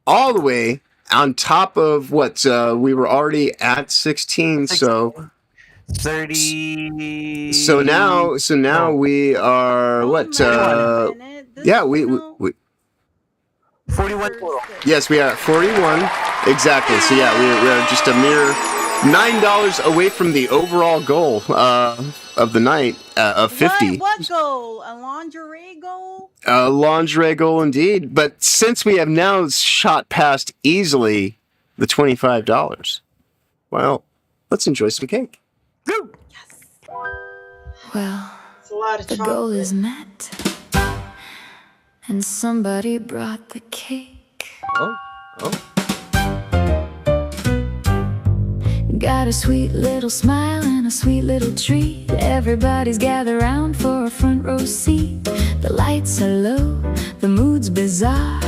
E: all the way on top of what we were already at 16. So
F: 30.
E: So now we are what? Yeah, we
F: 41 total.
E: Yes, we are at 41 exactly. So yeah, we're just a mere $9 away from the overall goal of the night of 50.
B: What goal? A lingerie goal?
E: A lingerie goal indeed. But since we have now shot past easily the $25, well, let's enjoy some cake.
B: Yes.
G: Well, the goal is met. And somebody brought the cake.
E: Oh.
G: Got a sweet little smile and a sweet little treat. Everybody's gathered round for a front row seat. The lights are low, the mood's bizarre.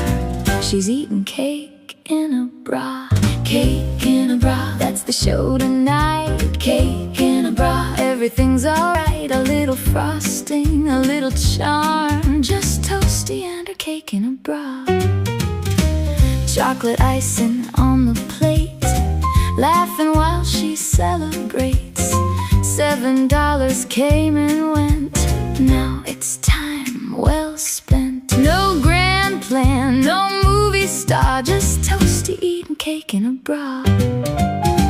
G: She's eating cake in a bra. Cake in a bra, that's the show tonight. Cake in a bra, everything's alright. A little frosting, a little charm. Just Toasty and her cake in a bra. Chocolate icing on the plate, laughing while she celebrates. $7 came and went. Now it's time well spent. No grand plan, no movie star, just Toasty eating cake in a bra.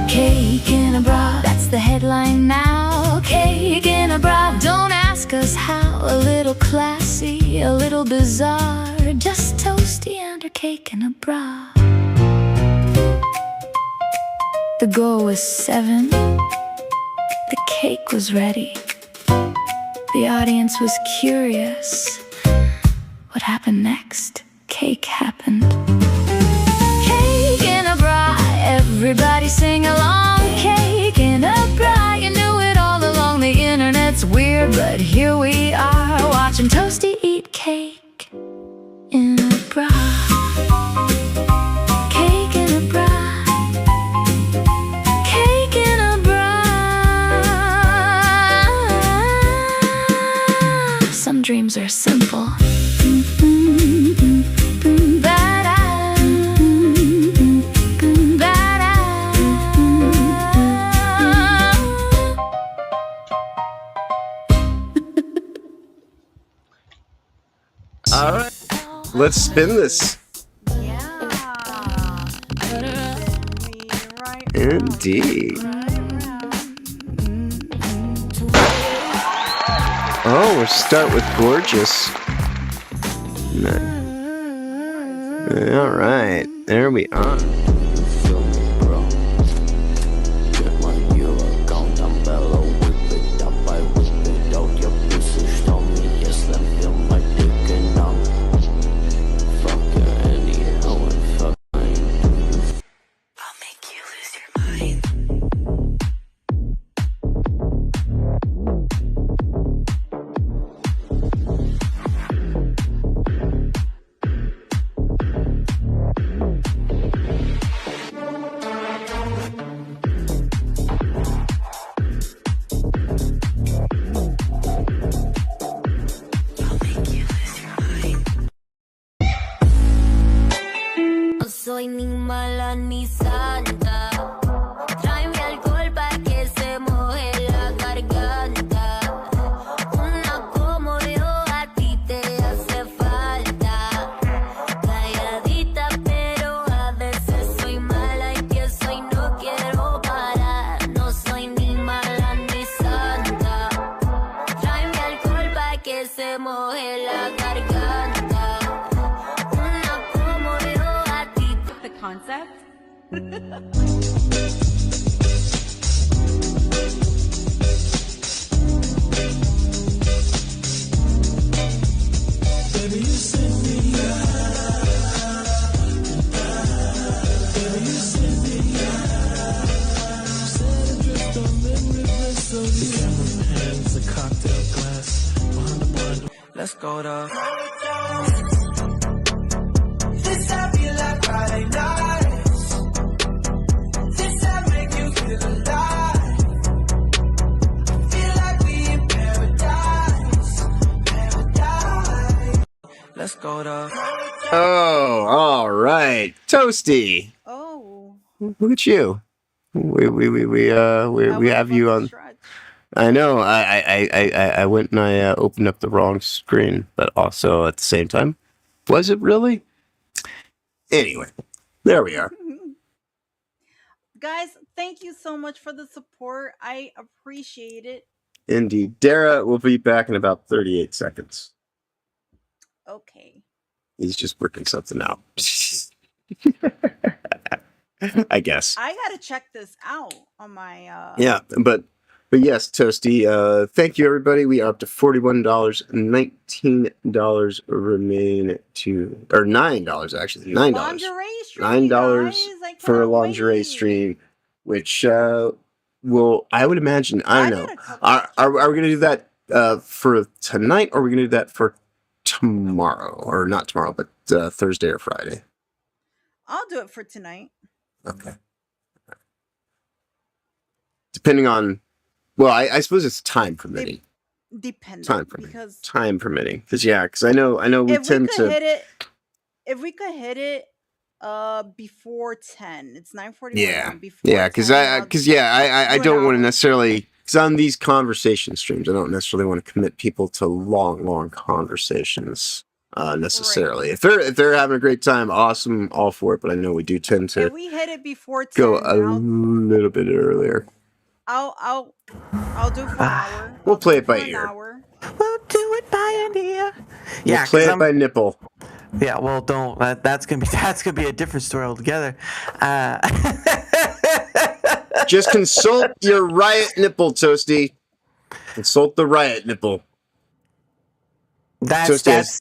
G: Cake in a bra, that's the headline now. Cake in a bra, don't ask us how. A little classy, a little bizarre, just Toasty and her cake in a bra. The goal was 7. The cake was ready. The audience was curious. What happened next? Cake happened. Cake in a bra, everybody sing along. Cake in a bra, you knew it all along. The internet's weird, but here we are, watching Toasty eat cake in a bra. Cake in a bra. Cake in a bra. Some dreams are simple.
E: All right, let's spin this.
B: Yeah. Right.
E: Indeed. Oh, we'll start with Gorgeous. All right, there we are.
I: No soy ni mala ni santa. Tráeme alcohol pa' que se moje la garganta. Una como yo a ti te hace falta. Calladita pero a veces soy mala, empiezo y no quiero parar. No soy ni mala ni santa. Tráeme alcohol pa' que se moje la garganta. Una como yo a ti.
B: The concept.
F: Let's go to.
A: This I feel like Friday nights. This I make you feel alive. Feel like we in paradise. Paradise.
F: Let's go to.
E: Oh, all right, Toasty.
B: Oh.
E: Look at you. We
B: that was
E: have
B: a
E: you
B: fucking
E: on.
B: stretch.
E: I know. I went and I opened up the wrong screen, but also at the same time, was it really? Anyway, there we are.
B: Guys, thank you so much for the support. I appreciate it.
E: Indeed, Dara will be back in about 38 seconds.
B: Okay.
E: He's just working something out. I guess.
B: I gotta check this out on my
E: Yeah, but yes, Toasty. Thank you, everybody. We are up to $41, $19 remain to, or $9 actually, $9.
B: lingerie stream.
E: $9
B: guys. I
E: for a
B: cannot
E: lingerie
B: wait.
E: stream, which will, I would imagine, I don't
B: I
E: know.
B: got a couple
E: Are we going to do that for tonight, or are we going to do that for tomorrow? Or not tomorrow, but Thursday or Friday?
B: I'll do it for tonight.
E: Okay. Depending on, well, I suppose it's time permitting.
B: Dependent.
E: Time permitting.
B: Because
E: Time permitting. Because I know we
B: if we
E: tend
B: could
E: to.
B: hit it, if we could hit it before 10, it's 9:41
E: Yeah,
B: now. Before
E: yeah, because
B: 10,
E: I
B: I'll
E: because yeah, I
B: do an
E: don't want to
B: hour.
E: necessarily, because on these conversation streams, I don't necessarily want to commit people to long conversations necessarily.
B: Right.
E: If they're having a great time, awesome, all for it. But I know we do tend
B: If
E: to
B: we hit it before 10,
E: go a
B: then
E: little bit earlier.
B: I'll do it for an hour.
E: We'll
B: I'll do
E: play it
B: for
E: by
B: an
E: ear.
B: hour.
F: We'll do it by an ear.
E: We'll play it by nipple.
F: Yeah, well, don't. That's gonna be a different story altogether.
E: Just consult your riot nipple, Toasty. Consult the riot nipple.
F: That's
E: Toasty has-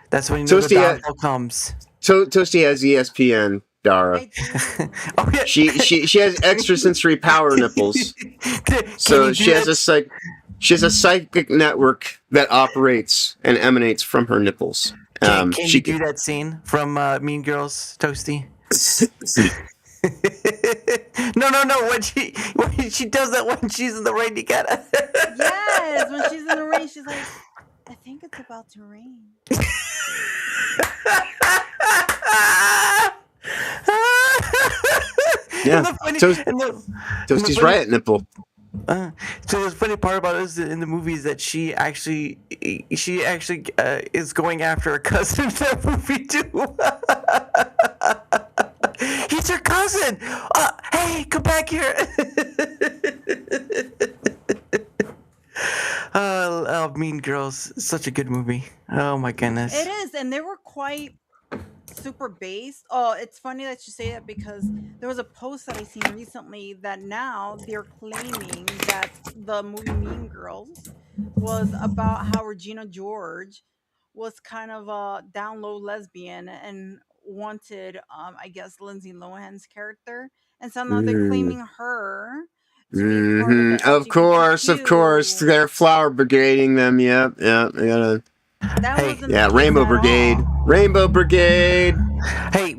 F: that's when you know the
E: Toasty has-
F: downfall comes.
E: Toasty has ESPN, Dara.
B: I do.
F: Oh yeah.
E: She has extrasensory power nipples. So she has a psychic network that operates and emanates from her nipples.
F: Can
E: She
F: you do that scene from Mean Girls, Toasty? No. When she does that when she's in the rain, you gotta.
B: Yes, when she's in the rain, she's like, I think it's about to rain.
E: Yeah,
F: And the funny-
E: Toast-
F: and the-
E: Toasty's
F: funny-
E: riot nipple.
F: So the funny part about it is that in the movie is that she actually is going after her cousin in that movie too. He's her cousin. Hey, come back here. Mean Girls. Such a good movie. Oh my goodness.
B: It is, and they were quite super based. Oh, it's funny that you say that because there was a post that I seen recently that now they're claiming that the movie Mean Girls was about how Regina George was kind of a down low lesbian and wanted, I guess, Lindsay Lohan's character, and so now they're
E: Mm.
B: claiming her to be part of the
E: Of course.
B: LGBTQ.
E: They're flower brigading them. Yep. I gotta.
B: That
F: Hey,
B: wasn't
E: Yeah,
B: the case
E: Rainbow
B: at
E: Brigade.
B: all.
E: Rainbow Brigade.
F: Hey,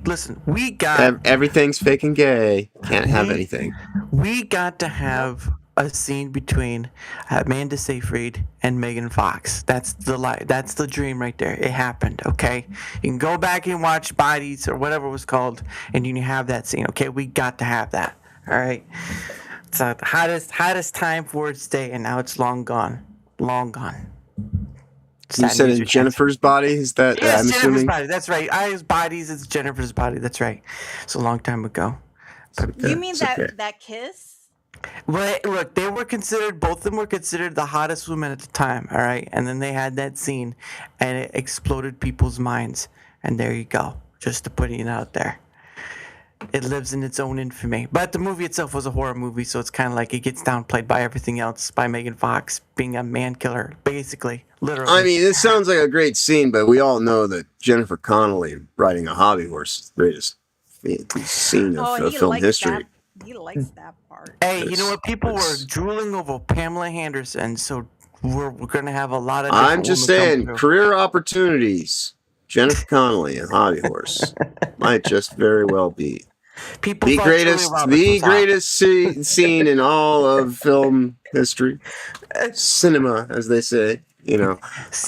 F: listen, we got
E: Everything's fake and gay. Can't have
F: we
E: anything.
F: we got to have a scene between Amanda Seyfried and Megan Fox. That's that's the dream right there. It happened, okay? You can go back and watch Bodies or whatever it was called, and you can have that scene, okay? We got to have that. All right. It's the hottest time for its day, and now it's long gone. Long gone.
E: You
F: Sad
E: said
F: news,
E: in
F: your
E: Jennifer's body? Is that,
F: Yes,
E: I'm
F: Jennifer's
E: assuming?
F: body. That's right. I use bodies. It's Jennifer's body. That's right. It's a long time ago.
B: You mean
E: It's
B: that
E: okay.
B: that kiss?
F: Well, look, both of them were considered the hottest women at the time. All right, and then they had that scene, and it exploded people's minds. And there you go. Just to put it out there. It lives in its own infamy. But the movie itself was a horror movie, so it's kind of like it gets downplayed by everything else, by Megan Fox being a man killer, basically, literally.
E: I mean, this sounds like a great scene, but we all know that Jennifer Connelly riding a hobby horse is the greatest scene
B: Oh,
E: of
B: he
E: film
B: likes
E: history.
B: that. He likes that part.
F: Hey, you know what? People were
E: It's-
F: drooling over Pamela Henderson, so we're going to have a lot of.
E: I'm
F: different
E: just
F: women come
E: saying,
F: through.
E: career opportunities. Jennifer Connelly, a hobby horse, might just very well be
F: People
E: the
F: thought Julia
E: greatest,
F: Roberts was hot.
E: scene in all of film cinema, as they say. And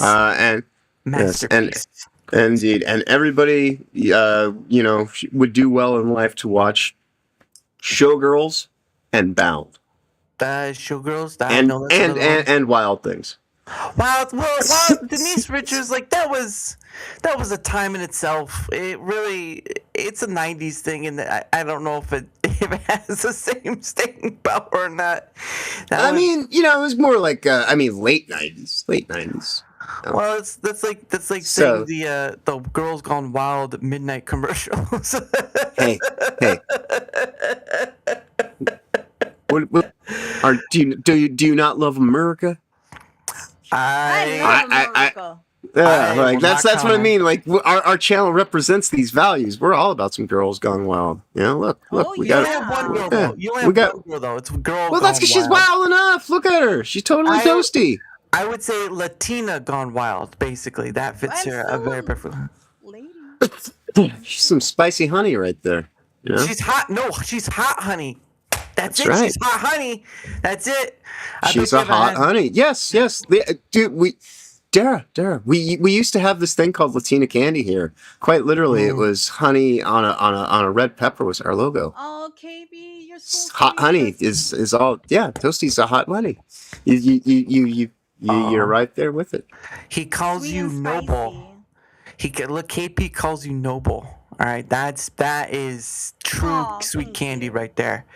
E: yes, and
F: Masterpiece.
E: indeed, and everybody, would do well in life to watch Showgirls and Bound
F: Showgirls.
E: and Wild Things.
F: Wow, Denise Richards, like that was a time in itself. It's a '90s thing, and I don't know if it has the same staying power or not.
E: It was more like late '90s.
F: Well, that's like
E: So-
F: saying the Girls Gone Wild midnight commercials.
E: Hey. Do you not love America?
B: I love America.
E: Yeah,
F: I
E: like
F: will
E: that's
F: not
E: what I
F: comment.
E: mean. Like our channel represents these values. We're all about some girls gone wild. Look,
B: Oh,
E: we
B: yeah.
F: You
E: got.
F: only have one girl,
E: Yeah,
F: though. You only
E: we
F: have
E: got-
F: one girl, though. It's Girl
E: Well, that's
F: Gone
E: because she's wild enough. Look at her. She's totally
F: I-
E: toasty.
F: I would say Latina Gone Wild, basically. That fits
B: And
F: her
B: so
F: very
B: is
F: perfectly.
B: Lady.
E: She's some spicy honey right there.
F: She's hot. No, she's hot, honey. That's it.
E: right.
F: She's hot, honey. That's it.
E: She's a hot honey. Yes. Dude, Dara, we used to have this thing called Latina candy here. Quite literally, it was honey on a red pepper was our logo.
B: Oh, KB, you're so
E: Hot
B: sweet.
E: honey
B: That's-
E: is all. Yeah, Toasty's a hot honey. You're right there with it.
F: He calls
B: sweet
F: you
B: and
F: noble. Look. KP calls you noble. All right. That is true
B: Aw,
F: sweet
B: thank
F: candy
B: you.
F: right there.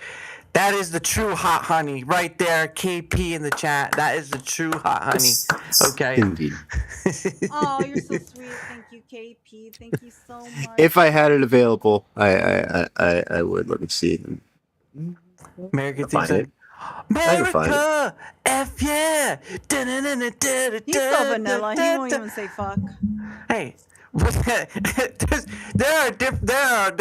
F: That is the true hot honey right there. KP in the chat. That is the true hot honey. Okay.
E: Indeed.
B: Oh, you're so sweet. Thank you, KP. Thank you so much.
E: If I had it available, I would. Let me see.
F: American
E: Find
F: theme
E: it.
F: song.
E: I can find it.
F: America, F yeah.
B: He's so vanilla. He won't even say fuck.
F: Hey, there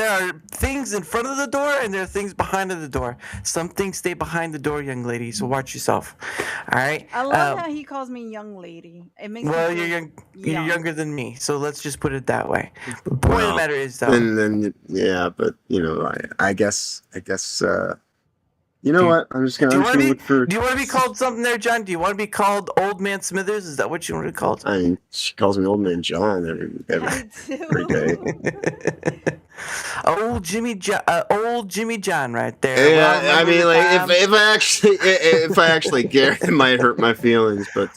F: are things in front of the door and there are things behind the door. Some things stay behind the door, young lady. So watch yourself. All right.
B: I love how he calls me young lady. It makes
F: Well,
B: me
F: you're
B: feel
F: young. You're
B: young.
F: younger than me, so let's just put it that way. The point of the matter is, though,
E: And then but I guess you know what? I'm just
F: do you
E: gonna
F: want to
E: look for.
F: be? Do you want to be called something there, John? Do you want to be called Old Man Smithers? Is that what you want to be called?
E: I mean, she calls me Old Man John every
B: I
E: every day.
F: Old Jimmy John, right there. Well,
E: Yeah, I
F: remember
E: mean,
F: the
E: like
F: time-
E: if I actually care, it might hurt my feelings, but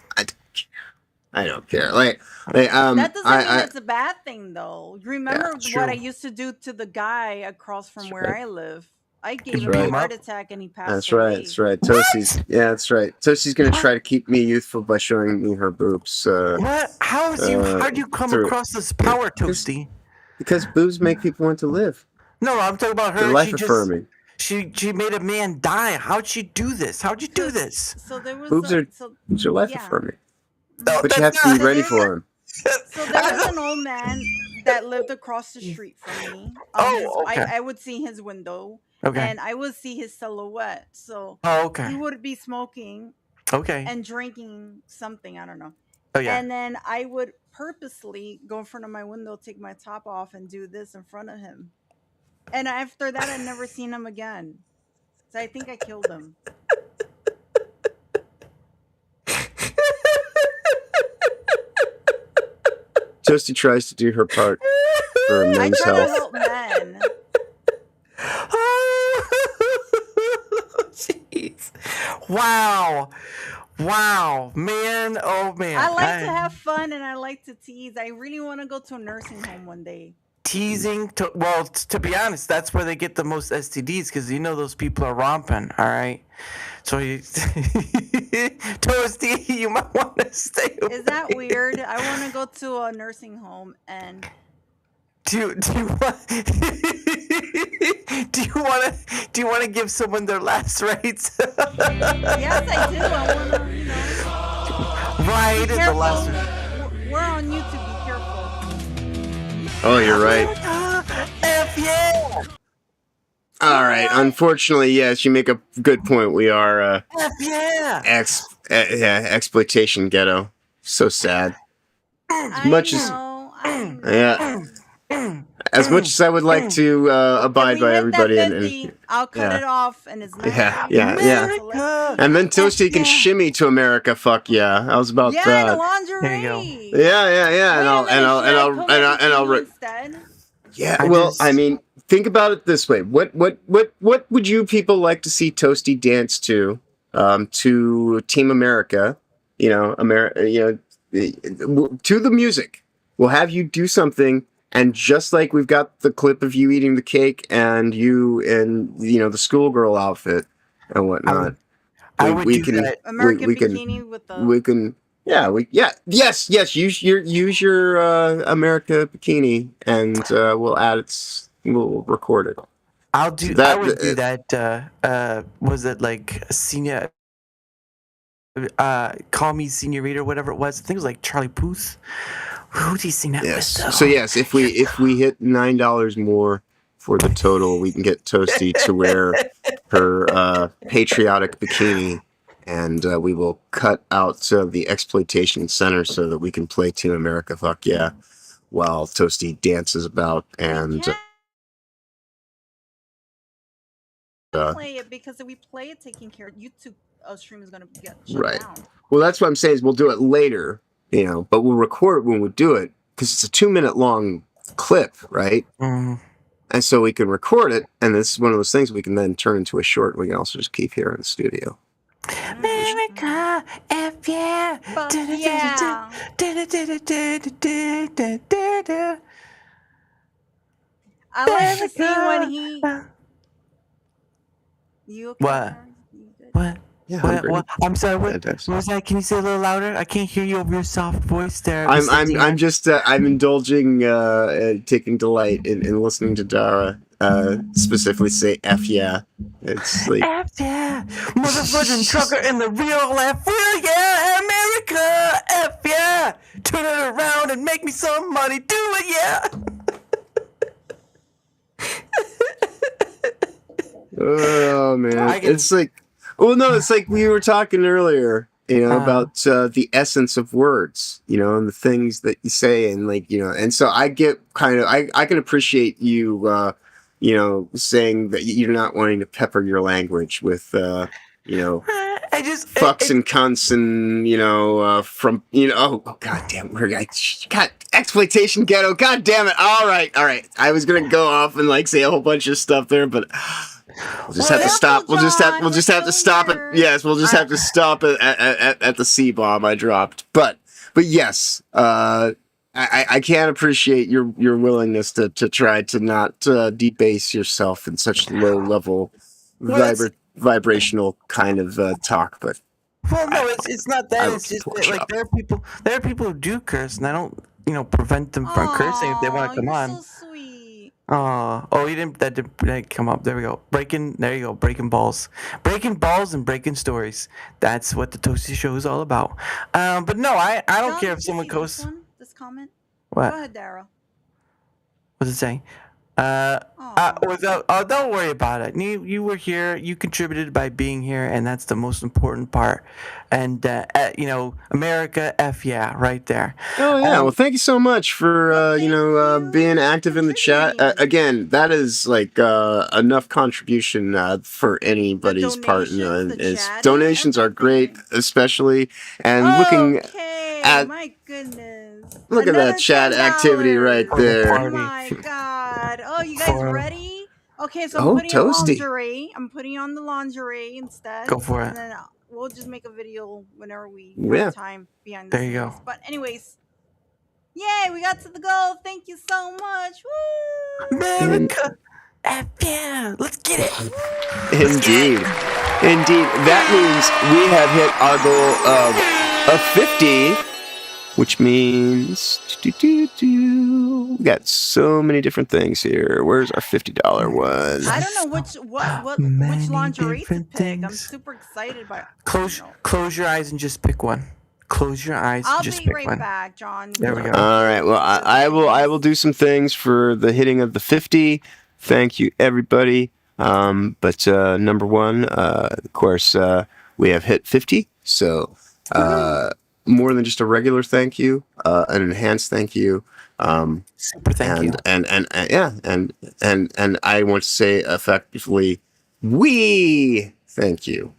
E: I don't care. Like
B: That doesn't mean
E: I
B: it's a bad thing, though. Remember
E: it's
B: what I
E: true.
B: used to do to the guy across from where
E: right.
B: I live? I gave
E: That's
B: him
E: right.
B: a heart attack and he passed
E: That's
B: away.
E: right. That's right. Toastie's. Yeah, that's right. Toastie's gonna try to keep me youthful by showing me her boobs.
F: What? How'd you come
E: through-
F: across this power,
E: because-
F: Toasty?
E: Because boobs make people want to live.
F: No, I'm talking about
E: They're
F: her.
E: life affirming.
F: She made a man die. How'd she do this? How'd you do this?
B: So there was
E: Boobs are life
B: yeah.
E: affirming.
F: No,
E: But you have
F: that's
E: to be
F: not-
E: ready for them.
B: So there was an old man that lived across the street from me.
F: Oh, okay.
B: I would see his window,
F: Okay.
B: and I would see his silhouette. So
F: Oh,
B: he
F: okay.
B: would be smoking
F: Okay.
B: and drinking something, I don't know.
F: Oh yeah.
B: And then I would purposely go in front of my window, take my top off, and do this in front of him. And after that, I've never seen him again. So I think I killed him.
E: Toasty tries to do her part for
B: I
E: men's
B: try to
E: health.
B: help men.
F: Jeez. Wow. Wow. Man. Oh man.
B: I like to have fun and I like to tease. I really want to go to a nursing home one day.
F: teasing. To be honest, that's where they get the most STDs because you know those people are romping. All right. So you, Toasty, you might want to stay away.
B: Is that weird? I want to go to a nursing home and
F: Do you want to give someone their last rites?
B: yes, I do. I want to,
F: Right,
B: be
F: the
B: careful.
F: last.
B: We're on YouTube. Be careful.
E: Oh, you're right.
F: F yeah!
E: All right. Unfortunately, yes, you make a good point. We are
F: F yeah!
E: exploitation ghetto. So sad.
B: I
E: much as-
B: know. I know.
E: Yeah. As much as I would like to abide
B: If we
E: by
B: hit
E: everybody,
B: that
E: and
B: 50, I'll cut
E: yeah.
B: it off, and it's not.
E: Yeah, yeah.
F: America!
E: and then Toasty can
B: Yeah.
E: shimmy to America. Fuck yeah! I was about
B: Yeah,
E: that.
B: the lingerie.
F: There you go.
E: Yeah. And I'll.
B: Instead.
E: Yeah.
F: I
E: Well,
F: just-
E: I mean, think about it this way. What would you people like to see Toasty dance to Team America? To the music. We'll have you do something. And just like we've got the clip of you eating the cake and you in the schoolgirl outfit and whatnot,
F: I would do that.
B: American
E: we can-
B: bikini with the.
E: we can yes use your America bikini and we'll record it.
F: I would do that. Was it like senior? Call me senorita, whatever it was. I think it was like Charlie Puth. Who did he sing that
E: Yes.
F: with? Though?
E: So yes, if we hit $9 more for the total, we can get Toasty to wear her patriotic bikini, and we will cut out the exploitation center so that we can play Team America. Fuck yeah, while Toasty dances about and.
B: Play it because if we play it, taking care, YouTube stream is gonna get shut
E: Right.
B: down.
E: Well, that's what I'm saying is we'll do it later, but we'll record it when we do it because it's a 2-minute long clip, right?
F: Mm.
E: And so we can record it, and this is one of those things we can then turn into a short. We can also just keep here in the studio.
F: America, F yeah.
B: Fuck yeah. I like to see when he. You okay,
F: What?
B: Aaron? You good?
F: What?
E: Yeah,
F: What? I'm sorry. What
E: Fantastic.
F: was that? Can you say a little louder? I can't hear you over your soft voice there.
E: I'm
F: Mr. Dean.
E: I'm just I'm indulging, taking delight in listening to Dara specifically say "F yeah." It's like
F: F yeah, motherfucking trucker in the real life, real yeah, America, F yeah, turn it around and make me some money, do it yeah.
E: oh man,
F: I can-
E: it's like it's like we were talking earlier, about the essence of words, and the things that you say, and and so I get kind of I can appreciate you. Saying that you're not wanting to pepper your language with,
F: I just
E: fucks and cunts and, from, oh god damn, God, exploitation ghetto, god damn it. All right. I was going to go off and say a whole bunch of stuff there, but we'll just have to stop. We'll just have to stop it. Yes, we'll just have to stop it at the C-bomb I dropped. But yes, I can't appreciate your willingness to try to not debase yourself in such low level
F: Well, that's
E: vibrational kind of talk, but
F: well,
E: I
F: no, it's not that.
E: I will
F: It's
E: keep
F: just
E: the
F: that, like
E: workshop.
F: there are people who do curse, and I don't prevent them from cursing if they want
B: Oh,
F: to come
B: you're
F: on.
B: so sweet.
F: Oh, you didn't. That didn't come up. There we go. Breaking. There you go. Breaking balls, and breaking stories. That's what the Toasty Show is all about. But no, I don't
B: John,
F: care
B: did
F: if
B: you
F: someone
B: see this
F: goes.
B: one? This comment?
F: What?
B: Go ahead, Daryl.
F: What's it saying? Uh,
B: Oh.
F: don't worry about it. You were here. You contributed by being here, and that's the most important part. And America, f yeah, right there.
E: Oh yeah, well thank you so much for
B: Well, thank you
E: being
B: for
E: active in the chat.
B: contributing.
E: Again, that is like enough contribution for
B: The
E: anybody's part.
B: donations, the
E: Is
B: chatting,
E: donations are great,
B: everything.
E: especially and
B: Okay,
E: at
B: my goodness.
E: look at that
B: Another
E: chat activity right
B: $10.
F: For the
E: there.
F: party.
B: My God. Oh, you guys
F: For
B: ready? Okay, so I'm
E: Oh,
B: putting on
E: toasty.
B: lingerie. I'm putting on the lingerie instead.
F: Go for it.
B: And then we'll just make a video whenever we
E: Yeah.
B: have time behind the
F: There you
B: scenes.
F: go.
B: But anyways, yay, we got to the goal. Thank you so much. Woo!
E: In,
F: America, f yeah, let's get it.
E: indeed. Indeed. That means we have hit our goal of 50, which means we got so many different things here. Where's our $50 one?
B: I don't know which
F: Many
B: lingerie to
F: different
B: pick. I'm
F: things.
B: super excited by
F: Close your eyes and just pick one. Close your eyes
B: I'll
F: and just
B: be
F: pick
B: right
F: one.
B: back, John.
F: There we go.
E: All right. Well, I will do some things for the hitting of the 50. Thank you, everybody. But number one, of course, we have hit 50. So more than just a regular thank you, an enhanced thank you.
F: Super thank you.
E: And I want to say effectively, we thank you.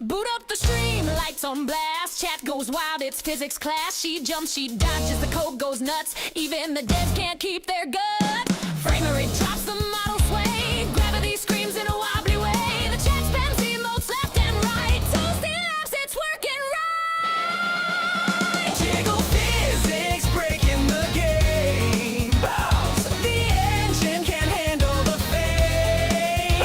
G: Boot up the stream, lights on blast. Chat goes wild, it's physics class. She jumps, she dodges, the code goes nuts. Even the dead can't keep their gut. Framery drops, the model sway. Gravity screams in a wobbly way. The chat spams emotes left and right. Toasty laughs, it's working right.
A: Jiggle physics, breaking the game. Bounce. The engine can't handle the fame.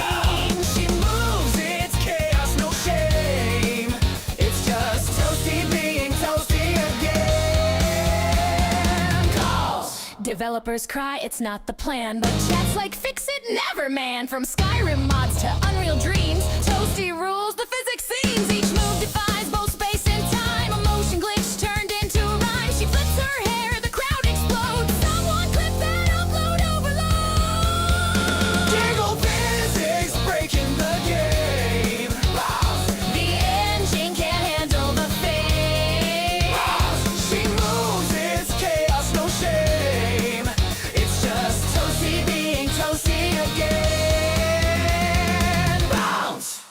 A: She moves, it's chaos, no shame. It's just Toasty being Toasty again. Calls.
G: Developers cry, it's not the plan. But chat's like, fix it, never, man. From Skyrim mods to Unreal Dreams, Toasty rules the physics scenes. Each move defies both space and time. A motion glitch turned into rhyme. She flips her hair, the crowd explodes. Someone clip that upload overload.
A: Jiggle physics, breaking the game. Bounce.
G: The engine can't handle the fame.
A: She moves, it's chaos, no shame. It's just Toasty being Toasty again. Bounce.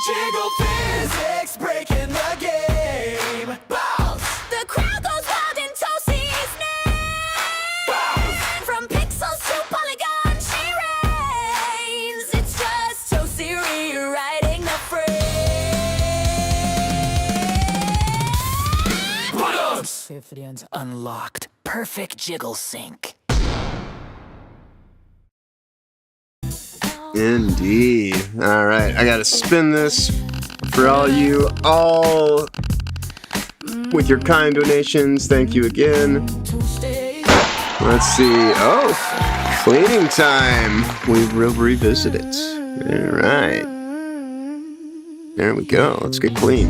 A: Jiggle physics, breaking the game. Bounce.
G: The crowd goes wild in Toasty's name. From pixels to polygon, she reigns. It's just Toasty rewriting the frame.
H: Scythians unlocked. Perfect jiggle sync.
E: Indeed. All right, I gotta spin this for all you all with your kind donations. Thank you again. Let's see. Oh, cleaning time. We will revisit it. All right. There we go. Let's get clean.